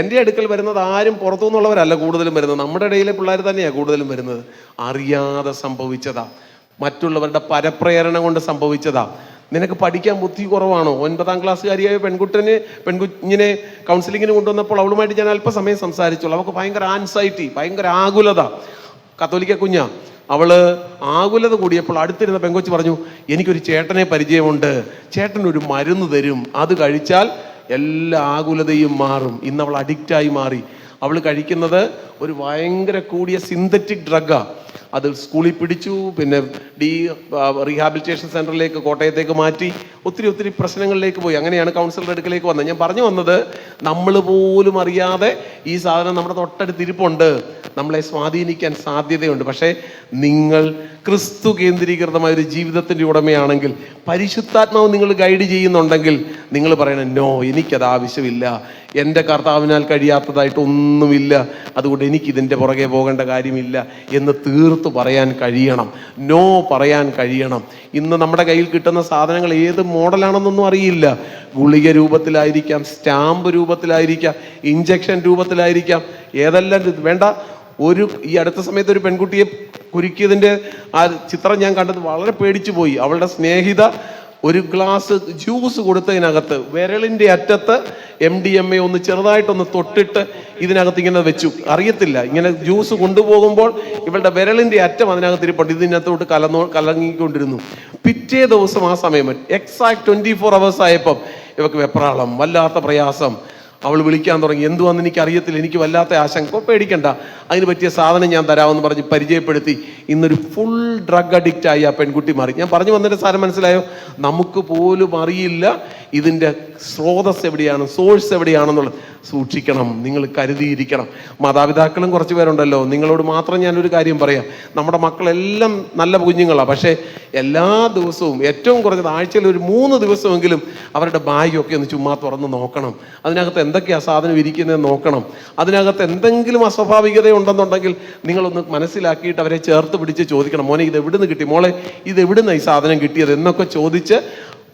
എൻ്റെ അടുക്കൽ വരുന്നത് ആരും പുറത്തു നിന്നുള്ളവരല്ല കൂടുതലും വരുന്നത്, നമ്മുടെ ഇടയിലെ പിള്ളേർ തന്നെയാണ് കൂടുതലും വരുന്നത്. അറിയാതെ സംഭവിച്ചതാ, മറ്റുള്ളവരുടെ പരപ്രേരണ കൊണ്ട് സംഭവിച്ചതാ. നിനക്ക് പഠിക്കാൻ ബുദ്ധി കുറവാണോ? 9ാം ക്ലാസ്സുകാരിയായ പെൺകുഞ്ഞിനെ കൗൺസിലിങ്ങിന് കൊണ്ടുവന്നപ്പോൾ അവളുമായിട്ട് ഞാൻ അല്പസമയം സംസാരിച്ചോളൂ. അവൾക്ക് ഭയങ്കര ആൻസൈറ്റി, ഭയങ്കര ആകുലത. കത്തോലിക്ക കുഞ്ഞാ. അവള് ആകുലത കൂടിയപ്പോൾ അടുത്തിരുന്ന പെങ്കൊച്ച് പറഞ്ഞു, എനിക്കൊരു ചേട്ടനെ പരിചയമുണ്ട്, ചേട്ടൻ ഒരു മരുന്ന് തരും, അത് കഴിച്ചാൽ എല്ലാ ആകുലതയും മാറും. ഇന്ന് അവൾ അഡിക്റ്റായി മാറി. അവൾ കഴിക്കുന്നത് ഒരു ഭയങ്കര കൂടിയ സിന്തറ്റിക് ഡ്രഗാ. അത് സ്കൂളിൽ പിടിച്ചു, പിന്നെ റീഹാബിലിറ്റേഷൻ സെൻ്ററിലേക്ക് കോട്ടയത്തേക്ക് മാറ്റി, ഒത്തിരി പ്രശ്നങ്ങളിലേക്ക് പോയി. അങ്ങനെയാണ് കൗൺസിലറുടെ അടുക്കലേക്ക് വന്നത്. ഞാൻ പറഞ്ഞു വന്നത്, നമ്മൾ പോലും അറിയാതെ ഈ സാധനം നമ്മുടെ തൊട്ടടുത്തിരിപ്പുണ്ട്, നമ്മളെ സ്വാധീനിക്കാൻ സാധ്യതയുണ്ട്. പക്ഷേ നിങ്ങൾ ക്രിസ്തു കേന്ദ്രീകൃതമായ ഒരു ജീവിതത്തിൻ്റെ ഉടമയാണെങ്കിൽ, പരിശുദ്ധാത്മാവ് നിങ്ങൾ ഗൈഡ് ചെയ്യുന്നുണ്ടെങ്കിൽ, നിങ്ങൾ പറയണം, നോ, എനിക്കത് ആവശ്യമില്ല, എൻ്റെ കർത്താവിനാൽ കഴിയാത്തതായിട്ടൊന്നുമില്ല, അതുകൊണ്ട് എനിക്കിതിൻ്റെ പുറകെ പോകേണ്ട കാര്യമില്ല എന്ന് തീർത്ത് പറയാൻ കഴിയണം. നോ പറയാൻ കഴിയണം. ഇന്ന് നമ്മുടെ കയ്യിൽ കിട്ടുന്ന സാധനങ്ങൾ ഏത് മോഡലാണെന്നൊന്നും അറിയില്ല. ഗുളിക രൂപത്തിലായിരിക്കാം, സ്റ്റാമ്പ് രൂപത്തിലായിരിക്കാം, ഇഞ്ചക്ഷൻ രൂപത്തിലായിരിക്കാം, ഏതെല്ലാം വേണ്ട. ഈ അടുത്ത സമയത്ത് ഒരു പെൺകുട്ടിയെ കുരുക്കിയതിൻ്റെ ആ ചിത്രം ഞാൻ കണ്ടത് വളരെ പേടിച്ചു പോയി. അവളുടെ സ്നേഹിത ഒരു ഗ്ലാസ് ജ്യൂസ് കൊടുത്തതിനകത്ത് വിരലിൻ്റെ അറ്റത്ത് MDMA ഒന്ന് ചെറുതായിട്ടൊന്ന് തൊട്ടിട്ട് ഇതിനകത്ത് ഇങ്ങനെ വെച്ചു. അറിയത്തില്ല, ഇങ്ങനെ ജ്യൂസ് കൊണ്ടുപോകുമ്പോൾ ഇവളുടെ വിരലിൻ്റെ അറ്റം അതിനകത്ത് ഇരിപ്പുണ്ട്. ഇതിനകത്തോട്ട് കലങ്ങിക്കൊണ്ടിരുന്നു. പിറ്റേ ദിവസം ആ സമയം എക്സാക്ട് 24 hours ആയപ്പം ഇവക്ക് വെപ്രാളം, വല്ലാത്ത പ്രയാസം. അവൾ വിളിക്കാൻ തുടങ്ങി, എന്തുവാന്ന് എനിക്ക് അറിയത്തില്ല, എനിക്ക് വല്ലാത്ത ആശങ്ക. പേടിക്കണ്ട, അതിന് പറ്റിയ സാധനം ഞാൻ തരാമെന്ന് പറഞ്ഞ് പരിചയപ്പെടുത്തി. ഇന്നൊരു ഫുൾ ഡ്രഗ് അഡിക്റ്റായി ആ പെൺകുട്ടി മാറി. ഞാൻ പറഞ്ഞു വന്നിട്ട് സാധനം മനസ്സിലായോ? നമുക്ക് പോലും അറിയില്ല ഇതിൻ്റെ സ്രോതസ് എവിടെയാണ്, സോഴ്സ് എവിടെയാണെന്നുള്ളത്. സൂക്ഷിക്കണം, നിങ്ങൾ കരുതിയിരിക്കണം. മാതാപിതാക്കളും കുറച്ച് പേരുണ്ടല്ലോ, നിങ്ങളോട് മാത്രം ഞാനൊരു കാര്യം പറയാം. നമ്മുടെ മക്കളെല്ലാം നല്ല കുഞ്ഞുങ്ങളാണ്, പക്ഷേ എല്ലാ ദിവസവും ഏറ്റവും കുറഞ്ഞത് ആഴ്ചയിൽ ഒരു 3 ദിവസമെങ്കിലും അവരുടെ ബാഗൊക്കെ ഒന്ന് ചുമ്മാ തുറന്ന് നോക്കണം. അതിനകത്ത് എന്തൊക്കെയാണ് സാധനം ഇരിക്കുന്നതെന്ന് നോക്കണം. അതിനകത്ത് എന്തെങ്കിലും അസ്വാഭാവികത ഉണ്ടെന്നുണ്ടെങ്കിൽ നിങ്ങളൊന്ന് മനസ്സിലാക്കിയിട്ട് അവരെ ചേർത്ത് പിടിച്ച് ചോദിക്കണം, മോനെ ഇത് എവിടുന്ന് കിട്ടി, മോളെ ഇത് എവിടുന്ന് ഈ സാധനം കിട്ടിയത് എന്നൊക്കെ ചോദിച്ച്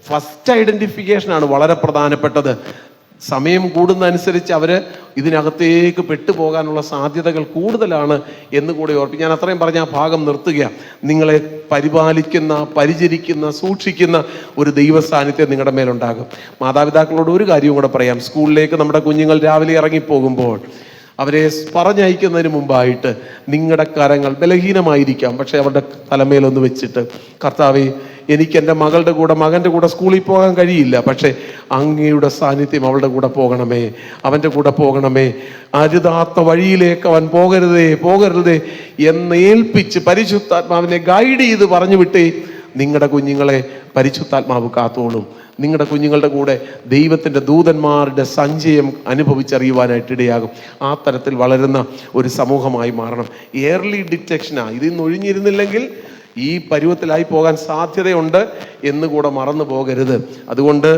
ഫസ്റ്റ് ഐഡൻറ്റിഫിക്കേഷനാണ് വളരെ പ്രധാനപ്പെട്ടത്. സമയം കൂടുന്നതനുസരിച്ച് അവർ ഇതിനകത്തേക്ക് പെട്ടുപോകാനുള്ള സാധ്യതകൾ കൂടുതലാണ് എന്ന് കൂടെ ഓർപ്പിക്കും. ഞാൻ അത്രയും പറഞ്ഞ ആ ഭാഗം നിർത്തുകയാണ്. നിങ്ങളെ പരിപാലിക്കുന്ന, പരിചരിക്കുന്ന, സൂക്ഷിക്കുന്ന ഒരു ദൈവ സാന്നിധ്യം നിങ്ങളുടെ മേലുണ്ടാകും. മാതാപിതാക്കളോട് ഒരു കാര്യവും കൂടെ പറയാം. സ്കൂളിലേക്ക് നമ്മുടെ കുഞ്ഞുങ്ങൾ രാവിലെ ഇറങ്ങിപ്പോകുമ്പോൾ അവരെ പറഞ്ഞയക്കുന്നതിന് മുമ്പായിട്ട് നിങ്ങളുടെ കരങ്ങൾ ബലഹീനമായിരിക്കാം, പക്ഷെ അവരുടെ തലമേലൊന്ന് വെച്ചിട്ട്, കർത്താവേ, എനിക്ക് എൻ്റെ മകളുടെ കൂടെ, മകൻ്റെ കൂടെ സ്കൂളിൽ പോകാൻ കഴിയില്ല, പക്ഷേ അങ്ങയുടെ സാന്നിധ്യം അവളുടെ കൂടെ പോകണമേ, അവൻ്റെ കൂടെ പോകണമേ, അരുതാത്ത വഴിയിലേക്ക് അവൻ പോകരുതേ എന്ന് ഏൽപ്പിച്ച് പരിശുദ്ധാത്മാവിനെ ഗൈഡ് ചെയ്ത് പറഞ്ഞു വിട്ടേ നിങ്ങളുടെ കുഞ്ഞുങ്ങളെ പരിശുദ്ധാത്മാവ് കാത്തോളും. നിങ്ങളുടെ കുഞ്ഞുങ്ങളുടെ കൂടെ ദൈവത്തിൻ്റെ ദൂതന്മാരുടെ സഞ്ചയം അനുഭവിച്ചറിയുവാനായിട്ട് ഇടയാകും. ആ തരത്തിൽ വളരുന്ന ഒരു സമൂഹമായി മാറണം. ഏർലി ഡിറ്റക്ഷനാണ്. ഇതിൽ നിന്ന് ഒഴിഞ്ഞിരുന്നില്ലെങ്കിൽ ഈ പരുവത്തിലായി പോകാൻ സാധ്യതയുണ്ട് എന്നുകൂടെ മറന്നു പോകരുത്. അതുകൊണ്ട്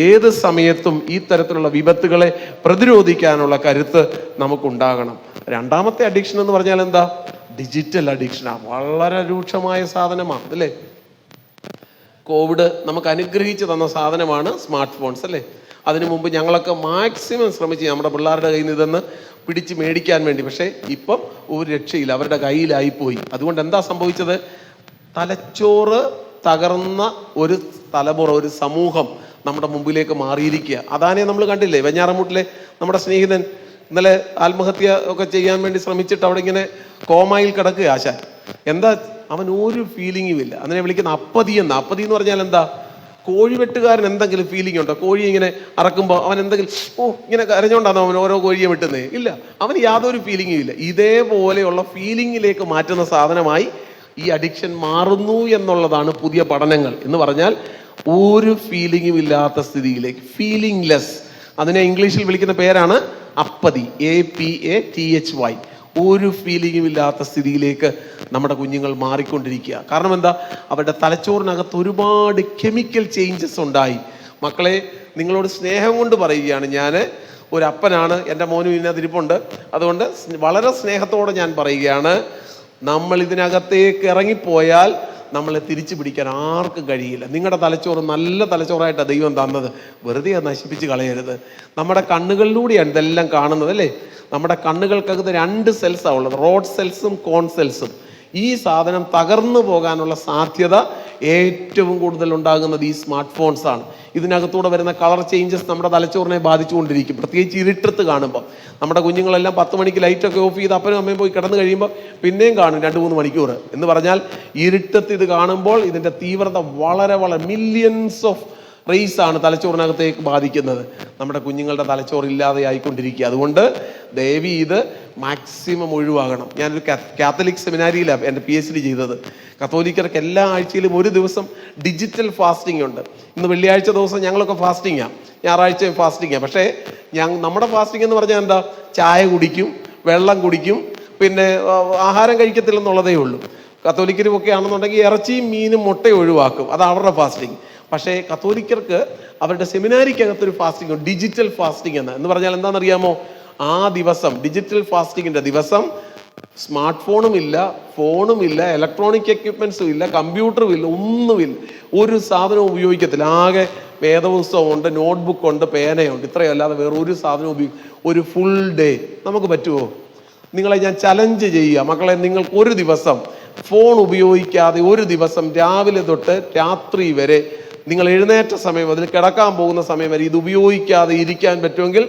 ഏത് സമയത്തും ഈ തരത്തിലുള്ള വിപത്തുകളെ പ്രതിരോധിക്കാനുള്ള കരുത്ത് നമുക്കുണ്ടാകണം. രണ്ടാമത്തെ അഡിക്ഷൻ എന്ന് പറഞ്ഞാൽ എന്താ? ഡിജിറ്റൽ അഡിക്ഷനാണ്. വളരെ രൂക്ഷമായ സാധനമാണ് അല്ലേ? കോവിഡ് നമുക്ക് അനുഗ്രഹിച്ച് തന്ന സാധനമാണ് സ്മാർട്ട് ഫോൺസ് അല്ലേ? അതിനു മുമ്പ് ഞങ്ങളൊക്കെ മാക്സിമം ശ്രമിച്ച് നമ്മുടെ പിള്ളേരുടെ കയ്യിൽ നിന്ന് ഇതൊന്ന് പിടിച്ച് മേടിക്കാൻ വേണ്ടി, പക്ഷേ ഇപ്പം ഒരു രക്ഷയില്ല, അവരുടെ കയ്യിലായിപ്പോയി. അതുകൊണ്ട് എന്താ സംഭവിച്ചത്? തലച്ചോറ് തകർന്ന ഒരു തലമുറ, ഒരു സമൂഹം നമ്മുടെ മുമ്പിലേക്ക് മാറിയിരിക്കുക. അതാനേ നമ്മൾ കണ്ടില്ലേ, വെഞ്ഞാറമൂട്ടിലെ നമ്മുടെ സ്നേഹിതൻ ഇന്നലെ ആത്മഹത്യ ഒക്കെ ചെയ്യാൻ വേണ്ടി ശ്രമിച്ചിട്ട് അവിടെ ഇങ്ങനെ കോമായിൽ കിടക്കുക. ആശാൻ എന്താ അവൻ ഒരു ഫീലിങ്ങും ഇല്ല. അതിനെ വിളിക്കുന്ന അപ്പതി എന്ന്. അപ്പതി എന്ന് പറഞ്ഞാൽ എന്താ? കോഴിവെട്ടുകാരൻ എന്തെങ്കിലും ഫീലിംഗ് ഉണ്ടോ? കോഴി ഇങ്ങനെ അറക്കുമ്പോൾ അവൻ എന്തെങ്കിലും ഇങ്ങനെ കരഞ്ഞോണ്ടാണോ അവൻ ഓരോ കോഴിയെ വെട്ടുന്നത്? ഇല്ല, അവന് യാതൊരു ഫീലിംഗും ഇല്ല. ഇതേപോലെയുള്ള ഫീലിംഗിലേക്ക് മാറ്റുന്ന സാധനമായി ഈ അഡിക്ഷൻ മാറുന്നു എന്നുള്ളതാണ് പുതിയ പഠനങ്ങൾ. എന്ന് പറഞ്ഞാൽ ഒരു ഫീലിംഗും ഇല്ലാത്ത സ്ഥിതിയിലേക്ക്, ഫീലിംഗ് ലെസ്. അതിനെ ഇംഗ്ലീഷിൽ വിളിക്കുന്ന പേരാണ് അപ്പതി, APATHY. ഒരു ഫീലിംഗും ഇല്ലാത്ത സ്ഥിതിയിലേക്ക് നമ്മുടെ കുഞ്ഞുങ്ങൾ മാറിക്കൊണ്ടിരിക്കുക. കാരണം എന്താ? അവരുടെ തലച്ചോറിനകത്ത് ഒരുപാട് കെമിക്കൽ ചേഞ്ചസ് ഉണ്ടായി. മക്കളെ, നിങ്ങളോട് സ്നേഹം കൊണ്ട് പറയുകയാണ്. ഞാൻ ഒരു അപ്പനാണ്, എൻ്റെ മോനും ഇതിനകത്തിരിപ്പുണ്ട്. അതുകൊണ്ട് വളരെ സ്നേഹത്തോടെ ഞാൻ പറയുകയാണ്, നമ്മൾ ഇതിനകത്തേക്ക് ഇറങ്ങിപ്പോയാൽ നമ്മളെ തിരിച്ചു പിടിക്കാൻ ആർക്കും കഴിയില്ല. നിങ്ങളുടെ തലച്ചോറ് നല്ല തലച്ചോറായിട്ടാണ് ദൈവം തന്നത്. വെറുതെ അത് നശിപ്പിച്ച് കളയരുത്. നമ്മുടെ കണ്ണുകളിലൂടെയാണ് ഇതെല്ലാം കാണുന്നത്, അല്ലേ? നമ്മുടെ കണ്ണുകൾക്കകത്ത് 2 സെൽസാണ് ഉള്ളത്, റോഡ് സെൽസും കോൺ സെൽസും. ഈ സാധനം തകർന്നു പോകാനുള്ള സാധ്യത ഏറ്റവും കൂടുതൽ ഉണ്ടാകുന്നത് ഈ സ്മാർട്ട് ഫോൺസ് ആണ്. ഇതിനകത്തൂടെ വരുന്ന കളർ ചേഞ്ചസ് നമ്മുടെ തലച്ചോറിനെ ബാധിച്ചുകൊണ്ടിരിക്കും. പ്രത്യേകിച്ച് ഇരുട്ടത്ത് കാണുമ്പോൾ നമ്മുടെ കുഞ്ഞുങ്ങളെല്ലാം 10 മണിക്ക് ലൈറ്റൊക്കെ ഓഫ് ചെയ്ത് അപ്പനും അമ്മയും പോയി കിടന്നു കഴിയുമ്പോൾ പിന്നെയും കാണും 2-3 മണിക്കൂർ. എന്ന് പറഞ്ഞാൽ ഇരുട്ടത്ത് ഇത് കാണുമ്പോൾ ഇതിൻ്റെ തീവ്രത വളരെ വളരെ മില്യൺസ് ഓഫ് റേസ് ആണ് തലച്ചോറിനകത്തേക്ക് ബാധിക്കുന്നത്. നമ്മുടെ കുഞ്ഞുങ്ങളുടെ തലച്ചോറ് ഇല്ലാതെ ആയിക്കൊണ്ടിരിക്കുക. അതുകൊണ്ട് ദയവി ഇത് മാക്സിമം ഒഴിവാകണം. ഞാനൊരു കാത്തലിക് സെമിനാരിയിലാണ് എൻ്റെ PhD ചെയ്തത്. കത്തോലിക്കർക്ക് എല്ലാ ആഴ്ചയിലും ഒരു ദിവസം ഡിജിറ്റൽ ഫാസ്റ്റിംഗ് ഉണ്ട്. ഇന്ന് വെള്ളിയാഴ്ച ദിവസം ഞങ്ങളൊക്കെ ഫാസ്റ്റിങ്ങാണ്, ഞായറാഴ്ച ഫാസ്റ്റിങ്ങാണ്. പക്ഷേ നമ്മുടെ ഫാസ്റ്റിംഗ് എന്ന് പറഞ്ഞാൽ എന്താ? ചായ കുടിക്കും, വെള്ളം കുടിക്കും, പിന്നെ ആഹാരം കഴിക്കത്തില്ലെന്നുള്ളതേ ഉള്ളൂ. കത്തോലിക്കരുമൊക്കെ ആണെന്നുണ്ടെങ്കിൽ ഇറച്ചിയും മീനും മുട്ടയും ഒഴിവാക്കും. അത് അവരുടെ ഫാസ്റ്റിംഗ്. പക്ഷേ കത്തോലിക്കർക്ക് അവരുടെ സെമിനാരിക്കകത്തൊരു ഫാസ്റ്റിംഗ്, ഡിജിറ്റൽ ഫാസ്റ്റിംഗ് എന്ന് പറഞ്ഞാൽ എന്താണെന്നറിയാമോ? ആ ദിവസം, ഡിജിറ്റൽ ഫാസ്റ്റിങ്ങിൻ്റെ ദിവസം, സ്മാർട്ട് ഫോണും ഇല്ല, ഫോണും ഇല്ല, ഇലക്ട്രോണിക് എക്യുപ്മെൻസും ഇല്ല, കമ്പ്യൂട്ടറും ഇല്ല, ഒന്നുമില്ല. ഒരു സാധനവും ഉപയോഗിക്കത്തില്ല. ആകെ വേദപുസ്തകമുണ്ട്, നോട്ട്ബുക്കുണ്ട്, പേനയുണ്ട്, ഇത്രയല്ലാതെ വേറെ ഒരു സാധനവും ഒരു ഫുൾ ഡേ നമുക്ക് പറ്റുമോ? നിങ്ങളെ ഞാൻ ചലഞ്ച് ചെയ്യുക. മക്കളെ, നിങ്ങൾക്ക് ഒരു ദിവസം ഫോൺ ഉപയോഗിക്കാതെ ഒരു ദിവസം രാവിലെ തൊട്ട് രാത്രി വരെ, നിങ്ങൾ എഴുന്നേറ്റ സമയം അതിൽ കിടക്കാൻ പോകുന്ന സമയം വരെ ഇത് ഉപയോഗിക്കാതെ ഇരിക്കാൻ പറ്റുമെങ്കിൽ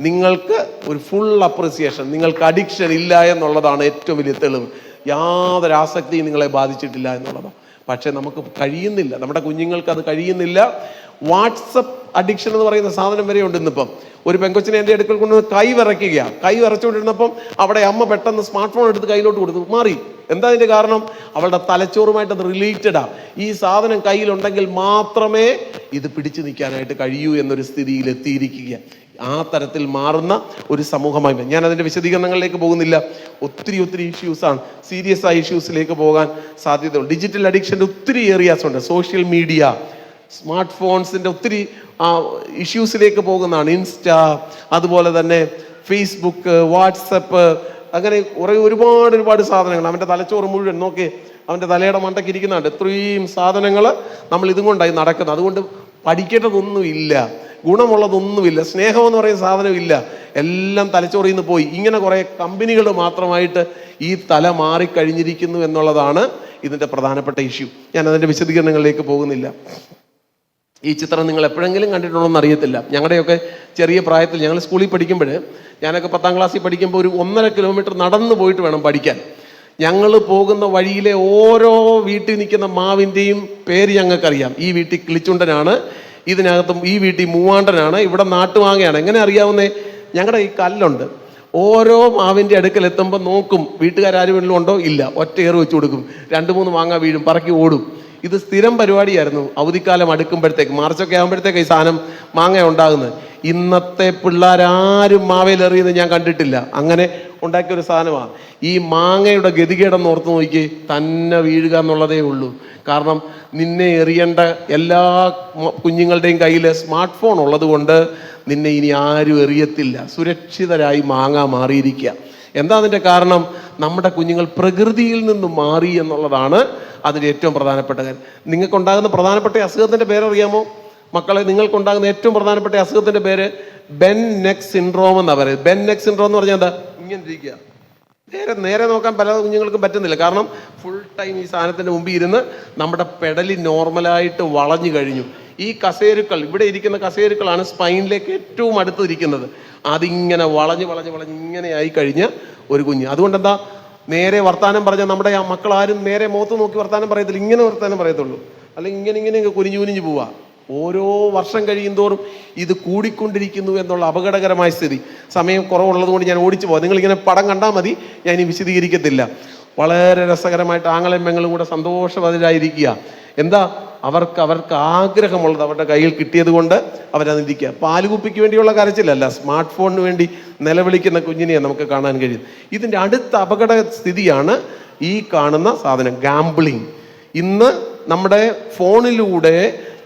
നിങ്ങൾക്ക് ഒരു ഫുൾ അപ്രിസിയേഷൻ, നിങ്ങൾക്ക് അഡിക്ഷൻ ഇല്ല എന്നുള്ളതാണ് ഏറ്റവും വലിയ തെളിവ്. യാതൊരു ആസക്തിയും നിങ്ങളെ ബാധിച്ചിട്ടില്ല എന്നുള്ളതാണ്. പക്ഷെ നമുക്ക് കഴിയുന്നില്ല, നമ്മുടെ കുഞ്ഞുങ്ങൾക്ക് അത് കഴിയുന്നില്ല. വാട്സപ്പ് അഡിക്ഷൻ എന്ന് പറയുന്ന സാധനം വരെ ഉണ്ട് ഇന്നിപ്പം. ഒരു പെങ്കൊച്ചിനെ എൻ്റെ അടുക്കൽ കൊണ്ട് കൈ വിറയ്ക്കുകയാണ്. കൈ വിറച്ചുകൊണ്ടിരുന്നപ്പം അവിടെ അമ്മ പെട്ടെന്ന് സ്മാർട്ട് ഫോൺ എടുത്ത് കയ്യിലോട്ട് കൊടുത്തു, മാറി. എന്താ അതിൻ്റെ കാരണം? അവളുടെ തലച്ചോറുമായിട്ട് അത് റിലേറ്റഡാണ്. ഈ സാധനം കയ്യിലുണ്ടെങ്കിൽ മാത്രമേ ഇത് പിടിച്ചു നിൽക്കാനായിട്ട് കഴിയൂ എന്നൊരു സ്ഥിതിയിൽ എത്തിയിരിക്കുക. ആ തരത്തിൽ മാറുന്ന ഒരു സമൂഹമായി. ഞാൻ അതിൻ്റെ വിശദീകരണങ്ങളിലേക്ക് പോകുന്നില്ല. ഒത്തിരി ഇഷ്യൂസാണ്, സീരിയസ് ആയ ഇഷ്യൂസിലേക്ക് പോകാൻ സാധ്യതയുണ്ട്. ഡിജിറ്റൽ അഡിക്ഷൻ്റെ ഒത്തിരി ഏരിയാസ് ഉണ്ട്. സോഷ്യൽ മീഡിയ, സ്മാർട്ട് ഫോൺസിൻ്റെ ഒത്തിരി ഇഷ്യൂസിലേക്ക് പോകുന്നതാണ്. ഇൻസ്റ്റ, അതുപോലെ തന്നെ ഫേസ്ബുക്ക്, വാട്സപ്പ്, അങ്ങനെ ഒരുപാട് സാധനങ്ങൾ. അവൻ്റെ തലച്ചോറ് മുഴുവൻ നോക്കി, അവൻ്റെ തലയുടെ മണ്ടയ്ക്ക് ഇരിക്കുന്നുണ്ട്. ഇത്രയും സാധനങ്ങൾ നമ്മൾ ഇതും കൊണ്ടായി നടക്കുന്നത്. അതുകൊണ്ട് പഠിക്കേണ്ടതൊന്നുമില്ല, ഗുണമുള്ളതൊന്നുമില്ല, സ്നേഹമെന്ന് പറയുന്ന സാധനമില്ല. എല്ലാം തലച്ചോറിൽ നിന്ന് പോയി. ഇങ്ങനെ കുറേ കമ്പനികൾ മാത്രമായിട്ട് ഈ തല മാറിക്കഴിഞ്ഞിരിക്കുന്നു എന്നുള്ളതാണ് ഇതിൻ്റെ പ്രധാനപ്പെട്ട ഇഷ്യൂ. ഞാൻ അതിൻ്റെ വിശദീകരണങ്ങളിലേക്ക് പോകുന്നില്ല. ഈ ചിത്രം നിങ്ങൾ എപ്പോഴെങ്കിലും കണ്ടിട്ടുണ്ടോ എന്ന് അറിയത്തില്ല. ഞങ്ങളുടെയൊക്കെ ചെറിയ പ്രായത്തിൽ, ഞങ്ങൾ സ്കൂളിൽ പഠിക്കുമ്പോൾ, ഞാനൊക്കെ 10ാം ക്ലാസ്സിൽ പഠിക്കുമ്പോൾ ഒരു 1.5 കിലോമീറ്റർ നടന്നു പോയിട്ട് വേണം പഠിക്കാൻ. ഞങ്ങൾ പോകുന്ന വഴിയിലെ ഓരോ വീട്ടിൽ നിൽക്കുന്ന മാവിൻ്റെയും പേര് ഞങ്ങൾക്കറിയാം. ഈ വീട്ടിൽ കിളിച്ചുണ്ടനാണ്, ഇതിനകത്തും ഈ വീട്ടിൽ മൂവാണ്ടനാണ്, ഇവിടെ നാട്ടുമാങ്ങയാണ്. എങ്ങനെ അറിയാവുന്നേ? ഞങ്ങളുടെ ഈ കല്ലുണ്ട്. ഓരോ മാവിൻ്റെ അടുക്കൽ എത്തുമ്പോൾ നോക്കും, വീട്ടുകാരും വല്ലതും ഉണ്ടോ? ഇല്ല. ഒറ്റ ഏറ് വെച്ച് കൊടുക്കും, 2-3 മാങ്ങ വീഴും, പറക്കി ഓടും. ഇത് സ്ഥിരം പരിപാടിയായിരുന്നു. അവധിക്കാലം അടുക്കുമ്പോഴത്തേക്ക്, മാർച്ചൊക്കെ ആകുമ്പോഴത്തേക്ക് ഈ സാധനം മാങ്ങ ഉണ്ടാകുന്നത്. ഇന്നത്തെ പിള്ളേരാരും മാവേലെറിയുന്നത് ഞാൻ കണ്ടിട്ടില്ല. അങ്ങനെ ഉണ്ടാക്കിയൊരു സാധനമാണ്. ഈ മാങ്ങയുടെ ഗതികേടെന്ന് ഓർത്ത് നോക്കി, തന്നെ വീഴുക എന്നുള്ളതേ ഉള്ളൂ. കാരണം നിന്നെ എറിയേണ്ട എല്ലാ കുഞ്ഞുങ്ങളുടെയും കയ്യിൽ സ്മാർട്ട് ഫോൺ ഉള്ളത് കൊണ്ട് നിന്നെ ഇനി ആരും എറിയത്തില്ല. സുരക്ഷിതരായി മാങ്ങ മാറിയിരിക്കുക. എന്താ അതിൻ്റെ കാരണം? നമ്മുടെ കുഞ്ഞുങ്ങൾ പ്രകൃതിയിൽ നിന്ന് മാറി എന്നുള്ളതാണ് അതിൻ്റെ ഏറ്റവും പ്രധാനപ്പെട്ട കാര്യം. നിങ്ങൾക്കുണ്ടാകുന്ന പ്രധാനപ്പെട്ട അസുഖത്തിൻ്റെ പേരറിയാമോ മക്കളെ? നിങ്ങൾക്കുണ്ടാകുന്ന ഏറ്റവും പ്രധാനപ്പെട്ട അസുഖത്തിൻ്റെ പേര് ബെൻ നെക്ക് സിൻഡ്രോം എന്നാണ് പറയുന്നത്. ബെൻ നെക്ക് സിൻഡ്രോം എന്ന് പറഞ്ഞാൽ എന്താ? ഇങ്ങനെ ഇരിക്കുക, നേരെ നോക്കാൻ പല കുഞ്ഞുങ്ങൾക്കും പറ്റുന്നില്ല. കാരണം ഫുൾ ടൈം ഈ സാധനത്തിൻ്റെ മുമ്പിൽ ഇരുന്ന് നമ്മുടെ പെടലി നോർമലായിട്ട് വളഞ്ഞു കഴിഞ്ഞു. ഈ കസേരുക്കൾ, ഇവിടെ ഇരിക്കുന്ന കസേരുക്കളാണ് സ്പൈനിലേക്ക് ഏറ്റവും അടുത്തിരിക്കുന്നത്. അതിങ്ങനെ വളഞ്ഞ് ഇങ്ങനെ ആയി കഴിഞ്ഞ ഒരു കുഞ്ഞ്. അതുകൊണ്ടെന്താ? നേരെ വർത്താനം പറഞ്ഞാൽ നമ്മുടെ ആ മക്കളാരും നേരെ മുഖത്ത് നോക്കി വർത്താനം പറയത്തില്ല, ഇങ്ങനെ വർത്താനം പറയത്തുള്ളൂ, അല്ലെങ്കിൽ ഇങ്ങനെ കുനിഞ്ഞു കുനിഞ്ഞു പോവാ. ഓരോ വർഷം കഴിയും തോറും ഇത് കൂടിക്കൊണ്ടിരിക്കുന്നു എന്നുള്ള അപകടകരമായ സ്ഥിതി. സമയം കുറവുള്ളത് കൊണ്ട് ഞാൻ ഓടിച്ചു പോകാം. നിങ്ങളിങ്ങനെ പടം കണ്ടാൽ മതി, ഞാൻ ഇനി വിശദീകരിക്കത്തില്ല. വളരെ രസകരമായിട്ട് ആങ്ങളെയും പെങ്ങളും കൂടെ സന്തോഷവതിരായിരിക്കുക. എന്താ? അവർക്ക് ആഗ്രഹമുള്ളത് അവരുടെ കയ്യിൽ കിട്ടിയത് കൊണ്ട് അവരതിരിക്കുക. പാലുകുപ്പിക്ക് വേണ്ടിയുള്ള കരച്ചിലല്ല, സ്മാർട്ട് ഫോണിന് വേണ്ടി നിലവിളിക്കുന്ന കുഞ്ഞിനെയാണ് നമുക്ക് കാണാൻ കഴിയും. ഇതിൻ്റെ അടുത്ത അപകട സ്ഥിതിയാണ് ഈ കാണുന്ന സാധനം, ഗാംബ്ലിങ്. ഇന്ന് നമ്മുടെ ഫോണിലൂടെ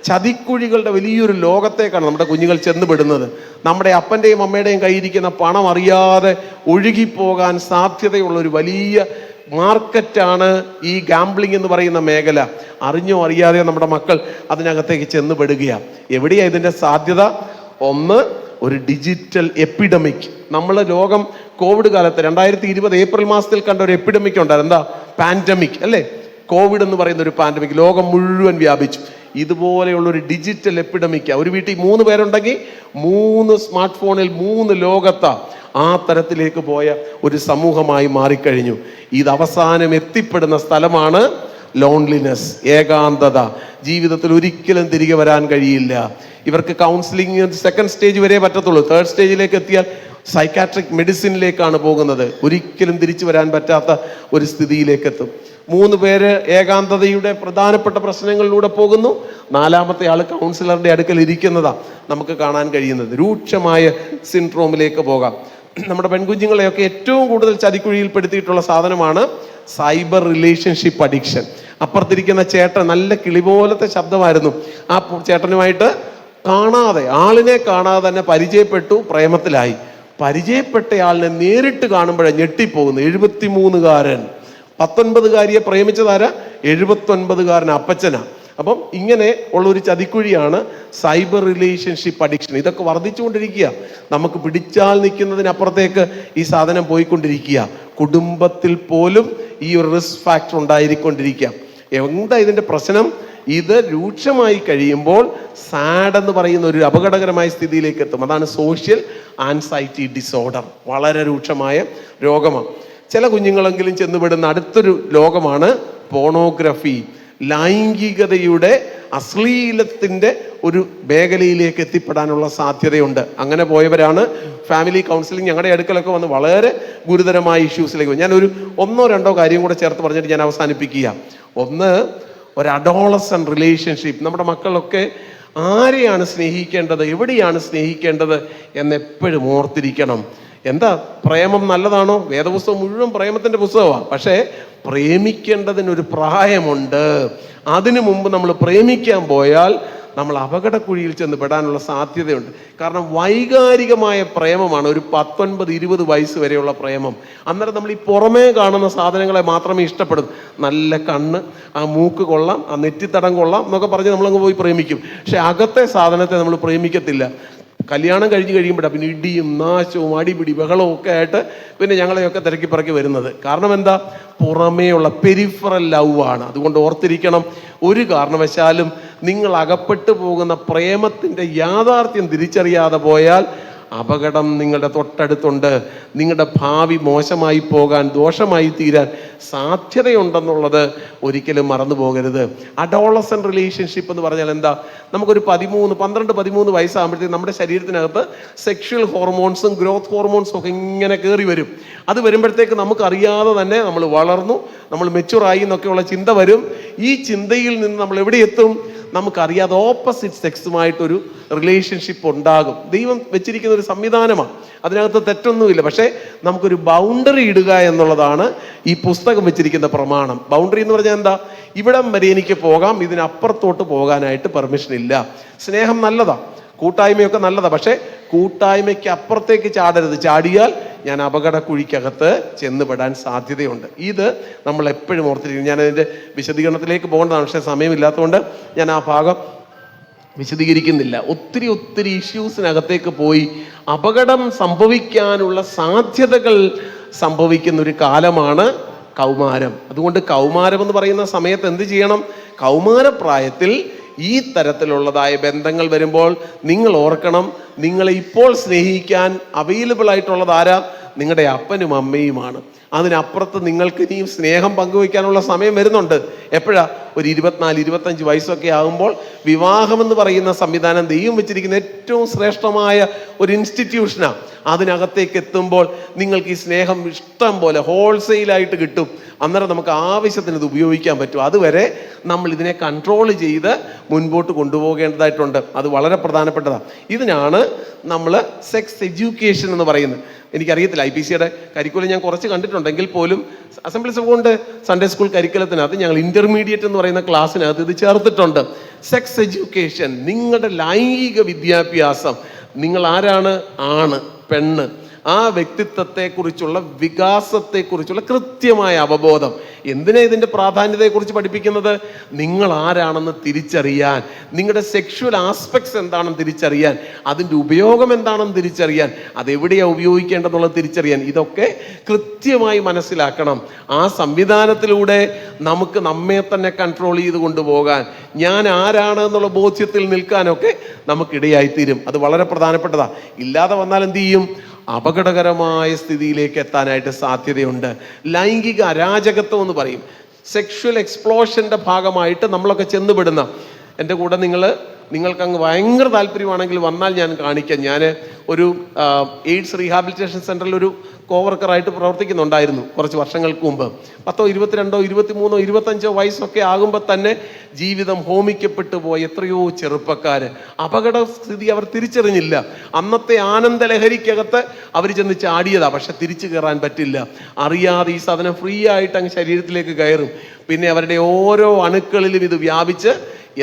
ചതിക്കുഴികളുടെ വലിയൊരു ലോകത്തേക്കാണ് നമ്മുടെ കുഞ്ഞുങ്ങൾ ചെന്നുപെടുന്നത്. നമ്മുടെ അപ്പൻ്റെയും അമ്മയുടെയും കയ്യിരിക്കുന്ന പണം അറിയാതെ ഒഴുകിപ്പോകാൻ സാധ്യതയുള്ളൊരു വലിയ മാർക്കറ്റാണ് ഈ ഗാംബ്ലിംഗ് എന്ന് പറയുന്ന മേഖല. അറിഞ്ഞോ അറിയാതെയോ നമ്മുടെ മക്കൾ അതിനകത്തേക്ക് ചെന്നുപെടുകയാണ്. എവിടെയാണ് ഇതിൻ്റെ സാധ്യത? ഒന്ന്, ഒരു ഡിജിറ്റൽ എപ്പിഡമിക്. ലോകം കോവിഡ് കാലത്ത് 2020 ഏപ്രിൽ മാസത്തിൽ കണ്ട ഒരു എപ്പിഡമിക് ഉണ്ടായിരുന്നു. എന്താ? പാൻഡമിക് അല്ലേ? കോവിഡ് എന്ന് പറയുന്ന ഒരു പാൻഡമിക് ലോകം മുഴുവൻ വ്യാപിച്ചു. ഇതുപോലെയുള്ളൊരു ഡിജിറ്റൽ എപ്പിഡമിക്ക. ഒരു വീട്ടിൽ 3 പേരുണ്ടെങ്കിൽ 3 സ്മാർട്ട് ഫോണിൽ 3 ലോകത്താ. ആ തരത്തിലേക്ക് പോയ ഒരു സമൂഹമായി മാറിക്കഴിഞ്ഞു. ഇത് അവസാനം എത്തിപ്പെടുന്ന സ്ഥലമാണ് ലോൺലിനെസ്, ഏകാന്തത. ജീവിതത്തിൽ ഒരിക്കലും തിരികെ വരാൻ കഴിയില്ല. ഇവർക്ക് കൗൺസിലിംഗ് 2nd സ്റ്റേജ് വരെ പറ്റത്തുള്ളൂ. 3rd സ്റ്റേജിലേക്ക് എത്തിയാൽ സൈക്കാട്രിക് മെഡിസിനിലേക്കാണ് പോകുന്നത്. ഒരിക്കലും തിരിച്ചു വരാൻ പറ്റാത്ത ഒരു സ്ഥിതിയിലേക്ക് എത്തും. 3 പേര് ഏകാന്തതയുടെ പ്രധാനപ്പെട്ട പ്രശ്നങ്ങളിലൂടെ പോകുന്നു. 4ാമത്തെ ആൾ കൗൺസിലറുടെ അടുക്കൽ ഇരിക്കുന്നതാ നമുക്ക് കാണാൻ കഴിയുന്നത്. രൂക്ഷമായ സിൻഡ്രോമിലേക്ക് പോകാം. നമ്മുടെ പെൺകുഞ്ഞുങ്ങളെയൊക്കെ ഏറ്റവും കൂടുതൽ ചതിക്കുഴിയിൽപ്പെടുത്തിയിട്ടുള്ള സാധനമാണ് സൈബർ റിലേഷൻഷിപ്പ് അഡിക്ഷൻ. അപ്പുറത്തിരിക്കുന്ന ചേട്ടൻ നല്ല കിളി പോലത്തെ ശബ്ദമായിരുന്നു. ആ ചേട്ടനുമായിട്ട് ആളിനെ കാണാതെ തന്നെ പരിചയപ്പെട്ടു, പ്രേമത്തിലായി. പരിചയപ്പെട്ടയാളിനെ നേരിട്ട് കാണുമ്പോഴാണ് ഞെട്ടിപ്പോകുന്നു. 73-കാരൻ 19-കാരിയെ പ്രേമിച്ചതാരാ? 79-കാരൻ അപ്പച്ചനാ. അപ്പം ഇങ്ങനെ ഉള്ളൊരു ചതിക്കുഴിയാണ് സൈബർ റിലേഷൻഷിപ്പ് അഡിക്ഷൻ. ഇതൊക്കെ വർദ്ധിച്ചുകൊണ്ടിരിക്കുക. നമുക്ക് പിടിച്ചാൽ നിൽക്കുന്നതിനപ്പുറത്തേക്ക് ഈ സാധനം പോയിക്കൊണ്ടിരിക്കുക. കുടുംബത്തിൽ പോലും ഈ ഒരു റിസ്ക് ഫാക്ടർ ഉണ്ടായിക്കൊണ്ടിരിക്കുക. എന്താ ഇതിൻ്റെ പ്രശ്നം? ഇത് രൂക്ഷമായി കഴിയുമ്പോൾ സാഡ് എന്ന് പറയുന്ന ഒരു അപകടകരമായ സ്ഥിതിയിലേക്ക് എത്തും. അതാണ് സോഷ്യൽ ആൻസൈറ്റി ഡിസോർഡർ. വളരെ രൂക്ഷമായ രോഗമാണ്. ചില കുഞ്ഞുങ്ങളെങ്കിലും ചെന്നുപെടുന്ന അടുത്തൊരു ലോകമാണ് പോണോഗ്രഫി. ലൈംഗികതയുടെ അശ്ലീലത്തിൻ്റെ ഒരു മേഖലയിലേക്ക് എത്തിപ്പെടാനുള്ള സാധ്യതയുണ്ട്. അങ്ങനെ പോയവരാണ് ഫാമിലി കൗൺസിലിംഗ് ഞങ്ങളുടെ അടുക്കലൊക്കെ വന്ന് വളരെ ഗുരുതരമായ ഇഷ്യൂസിലേക്ക്. ഞാനൊരു 1-2 കാര്യം കൂടെ ചേർത്ത് പറഞ്ഞിട്ട് ഞാൻ അവസാനിപ്പിക്കുക. ഒന്ന്, ഒരു അഡോളസന്റ് റിലേഷൻഷിപ്പ്. നമ്മുടെ മക്കളൊക്കെ ആരെയാണ് സ്നേഹിക്കേണ്ടത്, എവിടെയാണ് സ്നേഹിക്കേണ്ടത് എന്നെപ്പോഴും ഓർത്തിരിക്കണം. എന്താ? പ്രേമം നല്ലതാണോ? വേദപുസ്തകം മുഴുവൻ പ്രേമത്തിൻ്റെ പുസ്തകമാണ്. പക്ഷേ പ്രേമിക്കേണ്ടതിനൊരു പ്രായമുണ്ട്. അതിനു മുമ്പ് നമ്മൾ പ്രേമിക്കാൻ പോയാൽ നമ്മൾ അപകടക്കുഴിയിൽ ചെന്ന് പെടാനുള്ള സാധ്യതയുണ്ട്. കാരണം വൈകാരികമായ പ്രേമമാണ് ഒരു 19-20 വയസ്സ് വരെയുള്ള പ്രേമം. അന്നേരം നമ്മൾ ഈ പുറമേ കാണുന്ന സാധനങ്ങളെ മാത്രമേ ഇഷ്ടപ്പെടും. നല്ല കണ്ണ്, ആ മൂക്ക് കൊള്ളാം, ആ നെറ്റിത്തടം കൊള്ളാം എന്നൊക്കെ പറഞ്ഞ് നമ്മളങ്ങ് പോയി പ്രേമിക്കും. പക്ഷെ അകത്തെ സാധനത്തെ നമ്മൾ പ്രേമിക്കത്തില്ല. കല്യാണം കഴിഞ്ഞ് കഴിയുമ്പോഴാണ് പിന്നെ ഇടിയും നാശവും അടിപിടി ബഹളവും ഒക്കെ ആയിട്ട് പിന്നെ ഞങ്ങളെയൊക്കെ തിരക്കി പിറക്കി വരുന്നത്. കാരണം എന്താ? പുറമേയുള്ള പെരിഫറൽ ലവ് ആണ്. അതുകൊണ്ട് ഓർത്തിരിക്കണം, ഒരു കാരണവശാലും നിങ്ങൾ അകപ്പെട്ടു പോകുന്ന പ്രേമത്തിൻ്റെ യാഥാർത്ഥ്യം തിരിച്ചറിയാതെ പോയാൽ അപകടം നിങ്ങളുടെ തൊട്ടടുത്തുണ്ട്. നിങ്ങളുടെ ഭാവി മോശമായി പോകാൻ, ദോഷമായി തീരാൻ സാധ്യതയുണ്ടെന്നുള്ളത് ഒരിക്കലും മറന്നു പോകരുത്. അഡോളസന്റ് റിലേഷൻഷിപ്പ് എന്ന് പറഞ്ഞാൽ എന്താ? നമുക്കൊരു 12-13 വയസ്സാകുമ്പോഴത്തേക്ക് നമ്മുടെ ശരീരത്തിനകത്ത് സെക്ഷൽ ഹോർമോൺസും ഗ്രോത്ത് ഹോർമോൺസും ഒക്കെ ഇങ്ങനെ കയറി വരും. അത് വരുമ്പോഴത്തേക്ക് നമുക്കറിയാതെ തന്നെ നമ്മൾ വളർന്നു, നമ്മൾ മെച്ചുറായി എന്നൊക്കെയുള്ള ചിന്ത വരും. ഈ ചിന്തയിൽ നിന്ന് നമ്മൾ എവിടെ എത്തും? നമുക്കറിയാതെ ഓപ്പോസിറ്റ് സെക്സുമായിട്ടൊരു റിലേഷൻഷിപ്പ് ഉണ്ടാകും. ദൈവം വെച്ചിരിക്കുന്ന ഒരു സംവിധാനമാണ്, അതിനകത്ത് തെറ്റൊന്നുമില്ല. പക്ഷേ നമുക്കൊരു ബൗണ്ടറി ഇടുക എന്നുള്ളതാണ് ഈ പുസ്തകം വെച്ചിരിക്കുന്ന പ്രമാണം. ബൗണ്ടറി എന്ന് പറഞ്ഞാൽ എന്താ? ഇവിടം വരെ എനിക്ക് പോകാം, ഇതിനപ്പുറത്തോട്ട് പോകാനായിട്ട് പെർമിഷൻ ഇല്ല. സ്നേഹം നല്ലതാണ്, കൂട്ടായ്മയൊക്കെ നല്ലതാണ്. പക്ഷേ കൂട്ടായ്മയ്ക്ക് അപ്പുറത്തേക്ക് ചാടരുത്. ചാടിയാൽ ഞാൻ അപകടക്കുഴിക്കകത്ത് ചെന്നുപെടാൻ സാധ്യതയുണ്ട്. ഇത് നമ്മൾ എപ്പോഴും ഓർത്തിരിക്കും. ഞാനതിൻ്റെ വിശദീകരണത്തിലേക്ക് പോകേണ്ടതാണ്, പക്ഷേ സമയമില്ലാത്തതുകൊണ്ട് ഞാൻ ആ ഭാഗം വിശദീകരിക്കുന്നില്ല. ഒത്തിരി ഇഷ്യൂസിനകത്തേക്ക് പോയി അപകടം സംഭവിക്കാനുള്ള സാധ്യതകൾ സംഭവിക്കുന്ന ഒരു കാലമാണ് കൗമാരം. അതുകൊണ്ട് കൗമാരം എന്ന് പറയുന്ന സമയത്ത് എന്ത് ചെയ്യണം? കൗമാരപ്രായത്തിൽ ഈ തരത്തിലുള്ളതായ ബന്ധങ്ങൾ വരുമ്പോൾ നിങ്ങൾ ഓർക്കണം, നിങ്ങളെ ഇപ്പോൾ സ്നേഹിക്കാൻ അവൈലബിൾ ആയിട്ടുള്ളത് ആരാ? നിങ്ങളുടെ അപ്പനും അമ്മയുമാണ്. അതിനപ്പുറത്ത് നിങ്ങൾക്ക് ഇനിയും സ്നേഹം പങ്കുവയ്ക്കാനുള്ള സമയം വരുന്നുണ്ട്. എപ്പോഴാ? ഒരു 24-25 വയസ്സൊക്കെ ആകുമ്പോൾ വിവാഹമെന്ന് പറയുന്ന സംവിധാനം ദൈവം വെച്ചിരിക്കുന്ന ഏറ്റവും ശ്രേഷ്ഠമായ ഒരു ഇൻസ്റ്റിറ്റ്യൂഷനാണ്. അതിനകത്തേക്ക് എത്തുമ്പോൾ നിങ്ങൾക്ക് ഈ സ്നേഹം ഇഷ്ടം പോലെ ഹോൾസെയിലായിട്ട് കിട്ടും. അന്നേരം നമുക്ക് ആവശ്യത്തിന് ഇത് ഉപയോഗിക്കാൻ പറ്റും. അതുവരെ നമ്മൾ ഇതിനെ കൺട്രോൾ ചെയ്ത് മുൻപോട്ട് കൊണ്ടുപോകേണ്ടതായിട്ടുണ്ട്. അത് വളരെ പ്രധാനപ്പെട്ടതാണ്. ഇതിനാണ് നമ്മൾ സെക്സ് എഡ്യൂക്കേഷൻ എന്ന് പറയുന്നത്. എനിക്കറിയത്തില്ല, IPCയുടെ കരിക്കുലം ഞാൻ കുറച്ച് കണ്ടിട്ടുണ്ടെങ്കിൽ പോലും Assemblies of God Sunday school കരിക്കുലത്തിനകത്ത് ഞങ്ങൾ ഇന്റർമീഡിയറ്റ് എന്ന് പറയുന്ന ക്ലാസ്സിനകത്ത് ഇത് ചേർത്തിട്ടുണ്ട്. സെക്സ് എഡ്യൂക്കേഷൻ, നിങ്ങളുടെ ലൈംഗിക വിദ്യാഭ്യാസം, നിങ്ങൾ ആരാണ്, ആണ്, പെണ്ണ്, ആ വ്യക്തിത്വത്തെക്കുറിച്ചുള്ള വികാസത്തെക്കുറിച്ചുള്ള കൃത്യമായ അവബോധം. എന്തിനാ ഇതിൻ്റെ പ്രാധാന്യതയെക്കുറിച്ച് പഠിപ്പിക്കുന്നത്? നിങ്ങൾ ആരാണെന്ന് തിരിച്ചറിയാൻ, നിങ്ങളുടെ സെക്ഷുവൽ ആസ്പെക്ട്സ് എന്താണെന്ന് തിരിച്ചറിയാൻ, അതിൻ്റെ ഉപയോഗം എന്താണെന്ന് തിരിച്ചറിയാൻ, അതെവിടെയാണ് ഉപയോഗിക്കേണ്ടതെന്നുള്ളത് തിരിച്ചറിയാൻ, ഇതൊക്കെ കൃത്യമായി മനസ്സിലാക്കണം. ആ സംവിധാനത്തിലൂടെ നമുക്ക് നമ്മെ തന്നെ കൺട്രോൾ ചെയ്ത് കൊണ്ടുപോകാൻ, ഞാൻ ആരാണ് എന്നുള്ള ബോധ്യത്തിൽ നിൽക്കാനൊക്കെ നമുക്കിടയായിത്തീരും. അത് വളരെ പ്രധാനപ്പെട്ടതാണ്. ഇല്ലാതെ വന്നാൽ എന്ത് ചെയ്യും? അപകടകരമായ സ്ഥിതിയിലേക്ക് എത്താനായിട്ട് സാധ്യതയുണ്ട്. ലൈംഗിക അരാജകത്വം എന്ന് പറയും. സെക്ഷുവൽ എക്സ്പ്ലോഷൻ്റെ ഭാഗമായിട്ട് നമ്മളൊക്കെ ചെന്നുപെടുന്ന, എൻ്റെ കൂടെ നിങ്ങൾക്ക് അങ്ങ് ഭയങ്കര താല്പര്യമാണെങ്കിൽ വന്നാൽ ഞാൻ കാണിക്കാം. ഞാൻ ഒരു എയ്ഡ്സ് റീഹാബിലിറ്റേഷൻ സെൻ്ററിൽ ഒരു കോവർക്കറായിട്ട് പ്രവർത്തിക്കുന്നുണ്ടായിരുന്നു കുറച്ച് വർഷങ്ങൾക്ക് മുമ്പ്. 10, 22, 23, 25 വയസ്സൊക്കെ ആകുമ്പോൾ തന്നെ ജീവിതം ഹോമിക്കപ്പെട്ടു പോയ എത്രയോ ചെറുപ്പക്കാർ, അപകട സ്ഥിതി അവർ തിരിച്ചറിഞ്ഞില്ല. അന്നത്തെ ആനന്ദലഹരിക്കകത്ത് അവർ ചെന്ന് ചാടിയതാ, പക്ഷെ തിരിച്ചു കയറാൻ പറ്റില്ല. അറിയാതെ ഈ സാധനം ഫ്രീ ആയിട്ട് അങ്ങ് ശരീരത്തിലേക്ക് കയറും. പിന്നെ അവരുടെ ഓരോ അണുക്കളിലും ഇത് വ്യാപിച്ച്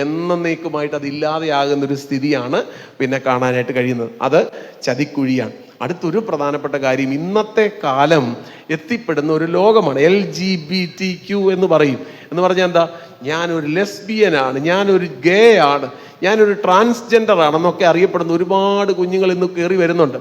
എന്നേക്കുമായിട്ട് അതില്ലാതെയാകുന്നൊരു സ്ഥിതിയാണ് പിന്നെ കാണാനായിട്ട് കഴിയുന്നത്. അത് ചതിക്കുഴിയാണ്. അടുത്തൊരു പ്രധാനപ്പെട്ട കാര്യം, ഇന്നത്തെ കാലം എത്തിപ്പെടുന്ന ഒരു ലോകമാണ്. LGBTQ എന്ന് പറയും. എന്ന് പറഞ്ഞാൽ എന്താ? ഞാനൊരു ലെസ്ബിയനാണ്, ഞാനൊരു ഗേ ആണ്, ഞാനൊരു ട്രാൻസ്ജെൻഡർ ആണെന്നൊക്കെ അറിയപ്പെടുന്ന ഒരുപാട് കുഞ്ഞുങ്ങൾ ഇന്ന് കയറി വരുന്നുണ്ട്.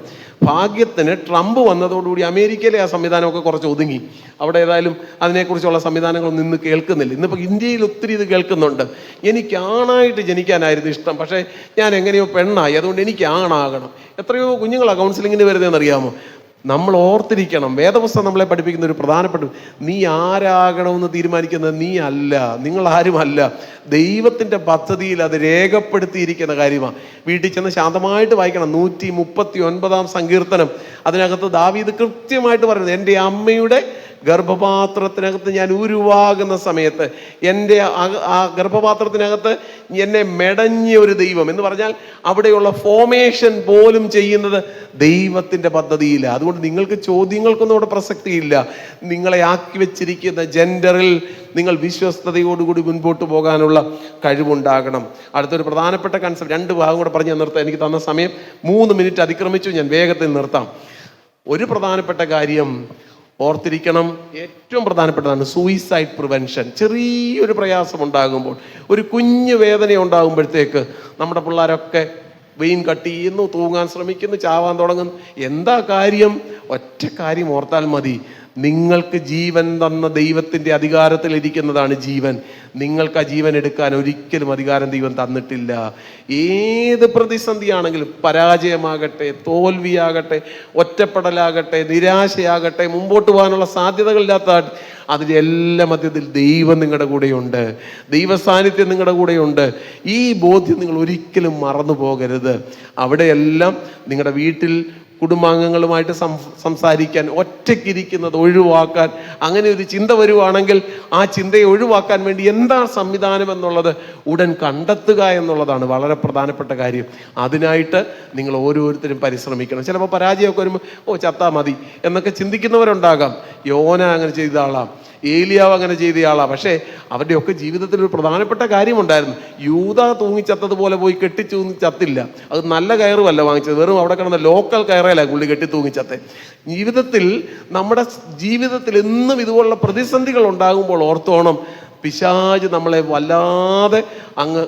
ഭാഗ്യത്തിന് ട്രംപ് വന്നതോടുകൂടി അമേരിക്കയിലെ ആ സംവിധാനമൊക്കെ കുറച്ച് ഒതുങ്ങി. അവിടെ ഏതായാലും അതിനെക്കുറിച്ചുള്ള സംവിധാനങ്ങളൊന്നും ഇന്ന് കേൾക്കുന്നില്ല. ഇന്നിപ്പോൾ ഇന്ത്യയിൽ ഒത്തിരി ഇത് കേൾക്കുന്നുണ്ട്. എനിക്ക് ആണായിട്ട് ജനിക്കാനായിരുന്നു ഇഷ്ടം, പക്ഷേ ഞാൻ എങ്ങനെയോ പെണ്ണായി, അതുകൊണ്ട് എനിക്ക് ആണാകണം. എത്രയോ കുഞ്ഞുങ്ങളാണ് കൗൺസിലിങ്ങിന് വരുന്നതെന്ന് അറിയാമോ? നമ്മൾ ഓർത്തിരിക്കണം, വേദപുസ്തകം നമ്മളെ പഠിപ്പിക്കുന്ന ഒരു പ്രധാനപ്പെട്ട, നീ ആരാകണമെന്ന് തീരുമാനിക്കുന്നത് നീ അല്ല, നിങ്ങൾ ആരുമല്ല. ദൈവത്തിൻ്റെ പദ്ധതിയിൽ അത് രേഖപ്പെടുത്തിയിരിക്കുന്ന കാര്യമാണ്. വീട്ടിൽ ചെന്ന് ശാന്തമായിട്ട് വായിക്കണം. 139 സങ്കീർത്തനം, അതിനകത്ത് ദാവീദ് കൃത്യമായിട്ട് പറയുന്നത്, എൻ്റെ അമ്മയുടെ ഗർഭപാത്രത്തിനകത്ത് ഞാൻ ഉരുവാകുന്ന സമയത്ത്, എൻ്റെ ആ ഗർഭപാത്രത്തിനകത്ത് എന്നെ മെടഞ്ഞ ഒരു ദൈവം എന്ന് പറഞ്ഞാൽ അവിടെയുള്ള ഫോമേഷൻ പോലും ചെയ്യുന്നത് ദൈവത്തിൻ്റെ പദ്ധതിയില്ല. അതുകൊണ്ട് നിങ്ങൾക്ക് ചോദ്യങ്ങൾക്കൊന്നും അവിടെ പ്രസക്തിയില്ല. നിങ്ങളെ ആക്കി വെച്ചിരിക്കുന്ന ജെൻഡറിൽ നിങ്ങൾ വിശ്വസ്തയോടുകൂടി മുൻപോട്ട് പോകാനുള്ള കഴിവുണ്ടാകണം. അടുത്തൊരു പ്രധാനപ്പെട്ട കൺസെപ്റ്റ്, 2 ഭാഗം കൂടെ പറഞ്ഞ് നിർത്താം. എനിക്ക് തന്ന സമയം 3 മിനിറ്റ് അതിക്രമിച്ചു, ഞാൻ വേഗത്തിൽ നിർത്താം. ഒരു പ്രധാനപ്പെട്ട കാര്യം ഓർത്തിരിക്കണം, ഏറ്റവും പ്രധാനപ്പെട്ടതാണ് സൂയിസൈഡ് പ്രിവെൻഷൻ. ചെറിയൊരു പ്രയാസം ഉണ്ടാകുമ്പോൾ, ഒരു കുഞ്ഞു വേദന ഉണ്ടാകുമ്പോഴത്തേക്ക് നമ്മുടെ പിള്ളേരൊക്കെ വെയിൻ കട്ട് ചെയ്യുന്നു, തൂങ്ങാൻ ശ്രമിക്കുന്നു, ചാവാൻ തുടങ്ങുന്നു. എന്താ കാര്യം? ഒറ്റ കാര്യം ഓർത്താൽ മതി, നിങ്ങൾക്ക് ജീവൻ തന്ന ദൈവത്തിൻ്റെ അധികാരത്തിലിരിക്കുന്നതാണ് ജീവൻ. നിങ്ങൾക്ക് ആ ജീവൻ എടുക്കാൻ ഒരിക്കലും അധികാരം ദൈവം തന്നിട്ടില്ല. ഏത് പ്രതിസന്ധിയാണെങ്കിലും, പരാജയമാകട്ടെ, തോൽവിയാകട്ടെ, ഒറ്റപ്പെടലാകട്ടെ, നിരാശയാകട്ടെ, മുമ്പോട്ട് പോകാനുള്ള സാധ്യതകളില്ലാത്ത, അതിൻ്റെ എല്ലാ മധ്യത്തിൽ ദൈവം നിങ്ങളുടെ കൂടെയുണ്ട്, ദൈവ സാന്നിധ്യം നിങ്ങളുടെ കൂടെയുണ്ട്. ഈ ബോധ്യം നിങ്ങൾ ഒരിക്കലും മറന്നു പോകരുത്. അവിടെയെല്ലാം നിങ്ങളുടെ വീട്ടിൽ കുടുംബാംഗങ്ങളുമായിട്ട് സംസാരിക്കാൻ, ഒറ്റയ്ക്കിരിക്കുന്നത് ഒഴിവാക്കാൻ, അങ്ങനെ ഒരു ചിന്ത വരുവാണെങ്കിൽ ആ ചിന്തയെ ഒഴിവാക്കാൻ വേണ്ടി എന്താ സംവിധാനം എന്നുള്ളത് ഉടൻ കണ്ടെത്തുക എന്നുള്ളതാണ് വളരെ പ്രധാനപ്പെട്ട കാര്യം. അതിനായിട്ട് നിങ്ങൾ ഓരോരുത്തരും പരിശ്രമിക്കണം. ചിലപ്പോൾ പരാജയമൊക്കെ വരുമ്പോൾ ചത്താ മതി എന്നൊക്കെ ചിന്തിക്കുന്നവരുണ്ടാകാം. യോന അങ്ങനെ ചെയ്ത ആളാം, ഏലിയാവ് അങ്ങനെ ചെയ്തയാളാ. പക്ഷേ അവരുടെയൊക്കെ ജീവിതത്തിൽ ഒരു പ്രധാനപ്പെട്ട കാര്യമുണ്ടായിരുന്നു. യൂദ തൂങ്ങിച്ചത്തതുപോലെ പോയി കെട്ടിത്തൂങ്ങി ചത്തില്ല. അത് നല്ല കയറുമല്ല വാങ്ങിച്ചത്, വെറും അവിടെ കിടന്ന ലോക്കൽ കയറല്ല പുള്ളി കെട്ടി തൂങ്ങിച്ചത്തെ. ജീവിതത്തിൽ, നമ്മുടെ ജീവിതത്തിൽ എന്നും ഇതുപോലുള്ള പ്രതിസന്ധികൾ ഉണ്ടാകുമ്പോൾ ഓർത്തോണം, പിശാച് നമ്മളെ വല്ലാതെ അങ്ങ്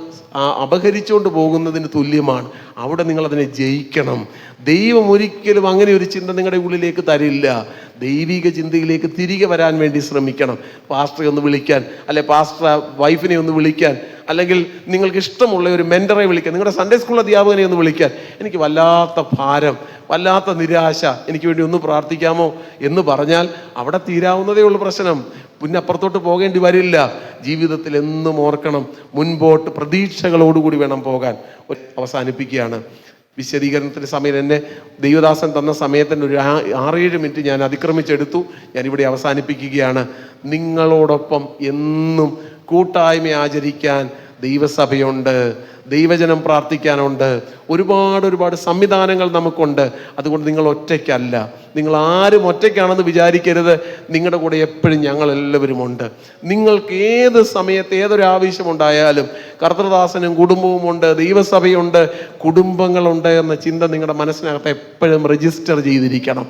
അപഹരിച്ചുകൊണ്ട് പോകുന്നതിന് തുല്യമാണ്. അവിടെ നിങ്ങളതിനെ ജയിക്കണം. ദൈവം ഒരിക്കലും അങ്ങനെ ഒരു ചിന്ത നിങ്ങളുടെ ഉള്ളിലേക്ക് തരില്ല. ദൈവിക ചിന്തയിലേക്ക് തിരികെ വരാൻ വേണ്ടി ശ്രമിക്കണം. പാസ്റ്ററെ ഒന്ന് വിളിക്കാൻ, അല്ലെ പാസ്റ്റർ വൈഫിനെ ഒന്ന് വിളിക്കാൻ, അല്ലെങ്കിൽ നിങ്ങൾക്ക് ഇഷ്ടമുള്ള ഒരു മെൻറ്ററെ വിളിക്കാൻ, നിങ്ങളുടെ സൺഡേ സ്കൂൾ അധ്യാപകനെ ഒന്ന് വിളിക്കാൻ. എനിക്ക് വല്ലാത്ത ഭാരം, വല്ലാത്ത നിരാശ, എനിക്ക് വേണ്ടി ഒന്ന് പ്രാർത്ഥിക്കാമോ എന്ന് പറഞ്ഞാൽ അവിടെ തീരാവുന്നതേ ഉള്ളൂ പ്രശ്നം. പിന്നെ അപ്പുറത്തോട്ട് പോകേണ്ടി വരില്ല. ജീവിതത്തിൽ എന്നും ഓർക്കണം, മുൻപോട്ട് പ്രതീക്ഷകളോടുകൂടി വേണം പോകാൻ. അവസാനിപ്പിക്കുകയാണ്. വിശദീകരണത്തിൻ്റെ സമയം എന്നെ ദൈവദാസൻ തന്ന സമയത്തിന് ഒരു 6-7 മിനിറ്റ് ഞാൻ അതിക്രമിച്ചെടുത്തു. ഞാനിവിടെ അവസാനിപ്പിക്കുകയാണ്. നിങ്ങളോടൊപ്പം എന്നും കൂട്ടായ്മ ആചരിക്കാൻ ദൈവസഭയുണ്ട്, ദൈവജനം പ്രാർത്ഥിക്കാനുണ്ട്, ഒരുപാട് സംവിധാനങ്ങൾ നമുക്കുണ്ട്. അതുകൊണ്ട് നിങ്ങൾ ഒറ്റയ്ക്കല്ല, നിങ്ങൾ ആരും ഒറ്റയ്ക്കാണെന്ന് വിചാരിക്കരുത്. നിങ്ങളുടെ കൂടെ എപ്പോഴും ഞങ്ങളെല്ലാവരും ഉണ്ട്. നിങ്ങൾക്ക് ഏത് സമയത്ത് ഏതൊരാവശ്യമുണ്ടായാലും കർത്തൃദാസനും കുടുംബവും ഉണ്ട്, ദൈവസഭയുണ്ട്, കുടുംബങ്ങളുണ്ട് എന്ന ചിന്ത നിങ്ങളുടെ മനസ്സിനകത്ത് എപ്പോഴും രജിസ്റ്റർ ചെയ്തിരിക്കണം.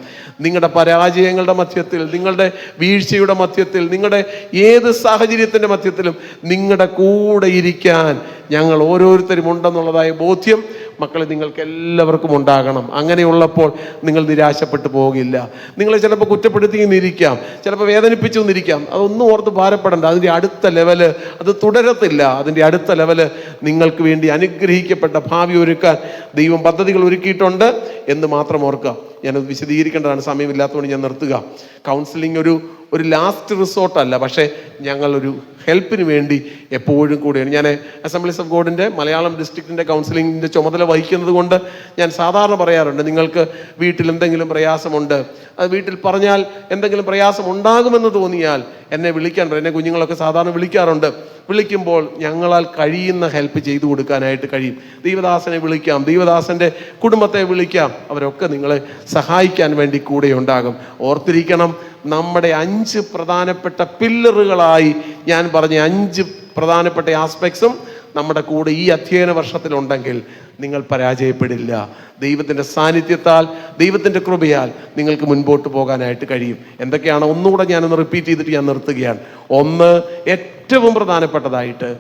നിങ്ങളുടെ പരാജയങ്ങളുടെ മധ്യത്തിൽ, നിങ്ങളുടെ വീഴ്ചയുടെ മധ്യത്തിൽ, നിങ്ങളുടെ ഏത് സാഹചര്യത്തിൻ്റെ മധ്യത്തിലും നിങ്ങളുടെ കൂടെ ഇരിക്കാൻ ഞങ്ങൾ ഓരോരുത്തരും ഉണ്ടെന്നുള്ളതായ ബോധ്യം മക്കളെ നിങ്ങൾക്ക് എല്ലാവർക്കും ഉണ്ടാകണം. അങ്ങനെയുള്ളപ്പോൾ നിങ്ങൾ നിരാശപ്പെട്ടു പോകില്ല. നിങ്ങളെ ചിലപ്പോൾ കുറ്റപ്പെടുത്തിയെന്നിരിക്കാം, ചിലപ്പോൾ വേദനിപ്പിച്ചെന്നിരിക്കാം. അതൊന്നും ഓർത്ത് ഭാരപ്പെടേണ്ട. അതിൻ്റെ അടുത്ത ലെവല് അത് തുടരത്തില്ല. അതിൻ്റെ അടുത്ത ലെവല് നിങ്ങൾക്ക് വേണ്ടി അനുഗ്രഹിക്കപ്പെട്ട ഭാവി ഒരുക്കാൻ ദൈവം പദ്ധതികൾ ഒരുക്കിയിട്ടുണ്ട് എന്ന് മാത്രം ഓർക്കുക. ഞാനത് വിശദീകരിക്കേണ്ടതാണ്, സമയമില്ലാത്തതുകൊണ്ട് ഞാൻ നിർത്തുക. കൗൺസിലിംഗ് ഒരു ലാസ്റ്റ് റിസോർട്ടല്ല, പക്ഷേ ഞങ്ങളൊരു ഹെൽപ്പിന് വേണ്ടി എപ്പോഴും കൂടെയാണ്. ഞാൻ അസംബ്ലീസ് ഓഫ് ഗോഡിൻ്റെ മലയാളം ഡിസ്ട്രിക്റ്റിൻ്റെ കൗൺസിലിങ്ങിൻ്റെ ചുമതല വഹിക്കുന്നത് കൊണ്ട് ഞാൻ സാധാരണ പറയാറുണ്ട്, നിങ്ങൾക്ക് വീട്ടിൽ എന്തെങ്കിലും പ്രയാസമുണ്ട്, അത് വീട്ടിൽ പറഞ്ഞാൽ എന്തെങ്കിലും പ്രയാസം ഉണ്ടാകുമെന്ന് തോന്നിയാൽ എന്നെ വിളിക്കാൻ പറയും. എന്നെ കുഞ്ഞുങ്ങളൊക്കെ സാധാരണ വിളിക്കാറുണ്ട്. വിളിക്കുമ്പോൾ ഞങ്ങളാൽ കഴിയുന്ന ഹെൽപ്പ് ചെയ്തു കൊടുക്കാനായിട്ട് കഴിയും. ദൈവദാസനെ വിളിക്കാം, ദൈവദാസൻ്റെ കുടുംബത്തെ വിളിക്കാം, അവരൊക്കെ നിങ്ങളെ സഹായിക്കാൻ വേണ്ടി കൂടെ ഉണ്ടാകും. ഓർത്തിരിക്കണം, നമ്മുടെ 5 പ്രധാനപ്പെട്ട പില്ലറുകളായി ഞാൻ പറഞ്ഞ 5 പ്രധാനപ്പെട്ട ആസ്പെക്ട്സും നമ്മുടെ കൂടെ ഈ അധ്യയന വർഷത്തിലുണ്ടെങ്കിൽ നിങ്ങൾ പരാജയപ്പെടില്ല. ദൈവത്തിൻ്റെ സാന്നിധ്യത്താൽ, ദൈവത്തിൻ്റെ കൃപയാൽ നിങ്ങൾക്ക് മുൻപോട്ട് പോകാനായിട്ട് കഴിയും. എന്തൊക്കെയാണ് ഒന്നുകൂടെ ഞാനൊന്ന് റിപ്പീറ്റ് ചെയ്തിട്ട് ഞാൻ നിർത്തുകയാണ്. ഒന്ന്, ഏറ്റവും പ്രധാനപ്പെട്ടതായിട്ട്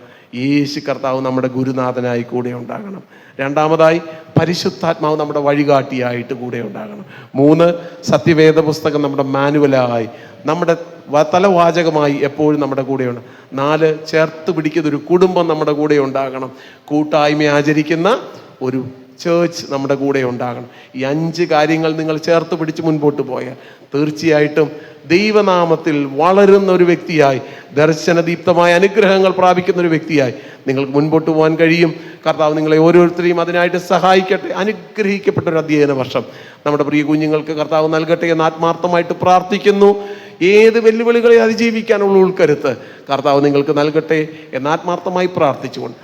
യേശു കർത്താവ് നമ്മുടെ ഗുരുനാഥനായി കൂടെ ഉണ്ടാകണം. രണ്ടാമതായി പരിശുദ്ധാത്മാവ് നമ്മുടെ വഴികാട്ടിയായിട്ട് കൂടെ ഉണ്ടാകണം. 3, സത്യവേദ പുസ്തകം നമ്മുടെ മാനുവലായി, നമ്മുടെ തലവാചകമായി എപ്പോഴും നമ്മുടെ കൂടെയുണ്ട്. 4, ചേർത്ത് പിടിക്കുന്ന ഒരു കുടുംബം നമ്മുടെ കൂടെ ഉണ്ടാകണം. കൂട്ടായ്മ ആചരിക്കുന്ന ഒരു ചേർച്ച് നമ്മുടെ കൂടെ ഉണ്ടാകണം. ഈ 5 കാര്യങ്ങൾ നിങ്ങൾ ചേർത്ത് പിടിച്ച് മുൻപോട്ട് പോയാൽ തീർച്ചയായിട്ടും ദൈവനാമത്തിൽ വളരുന്ന ഒരു വ്യക്തിയായി, ദർശനദീപ്തമായ അനുഗ്രഹങ്ങൾ പ്രാപിക്കുന്ന ഒരു വ്യക്തിയായി നിങ്ങൾക്ക് മുൻപോട്ട് പോകാൻ കഴിയും. കർത്താവ് നിങ്ങളെ ഓരോരുത്തരെയും അതിനായിട്ട് സഹായിക്കട്ടെ. അനുഗ്രഹിക്കപ്പെട്ട ഒരു അധ്യയന വർഷം നമ്മുടെ പ്രിയ കുഞ്ഞുങ്ങൾക്ക് കർത്താവ് നൽകട്ടെ എന്ന് ആത്മാർത്ഥമായിട്ട് പ്രാർത്ഥിക്കുന്നു. ഏത് വെല്ലുവിളികളെ അതിജീവിക്കാനുള്ള ഉൾക്കരുത്ത് കർത്താവ് നിങ്ങൾക്ക് നൽകട്ടെ എന്ന് ആത്മാർത്ഥമായി പ്രാർത്ഥിച്ചുകൊണ്ട്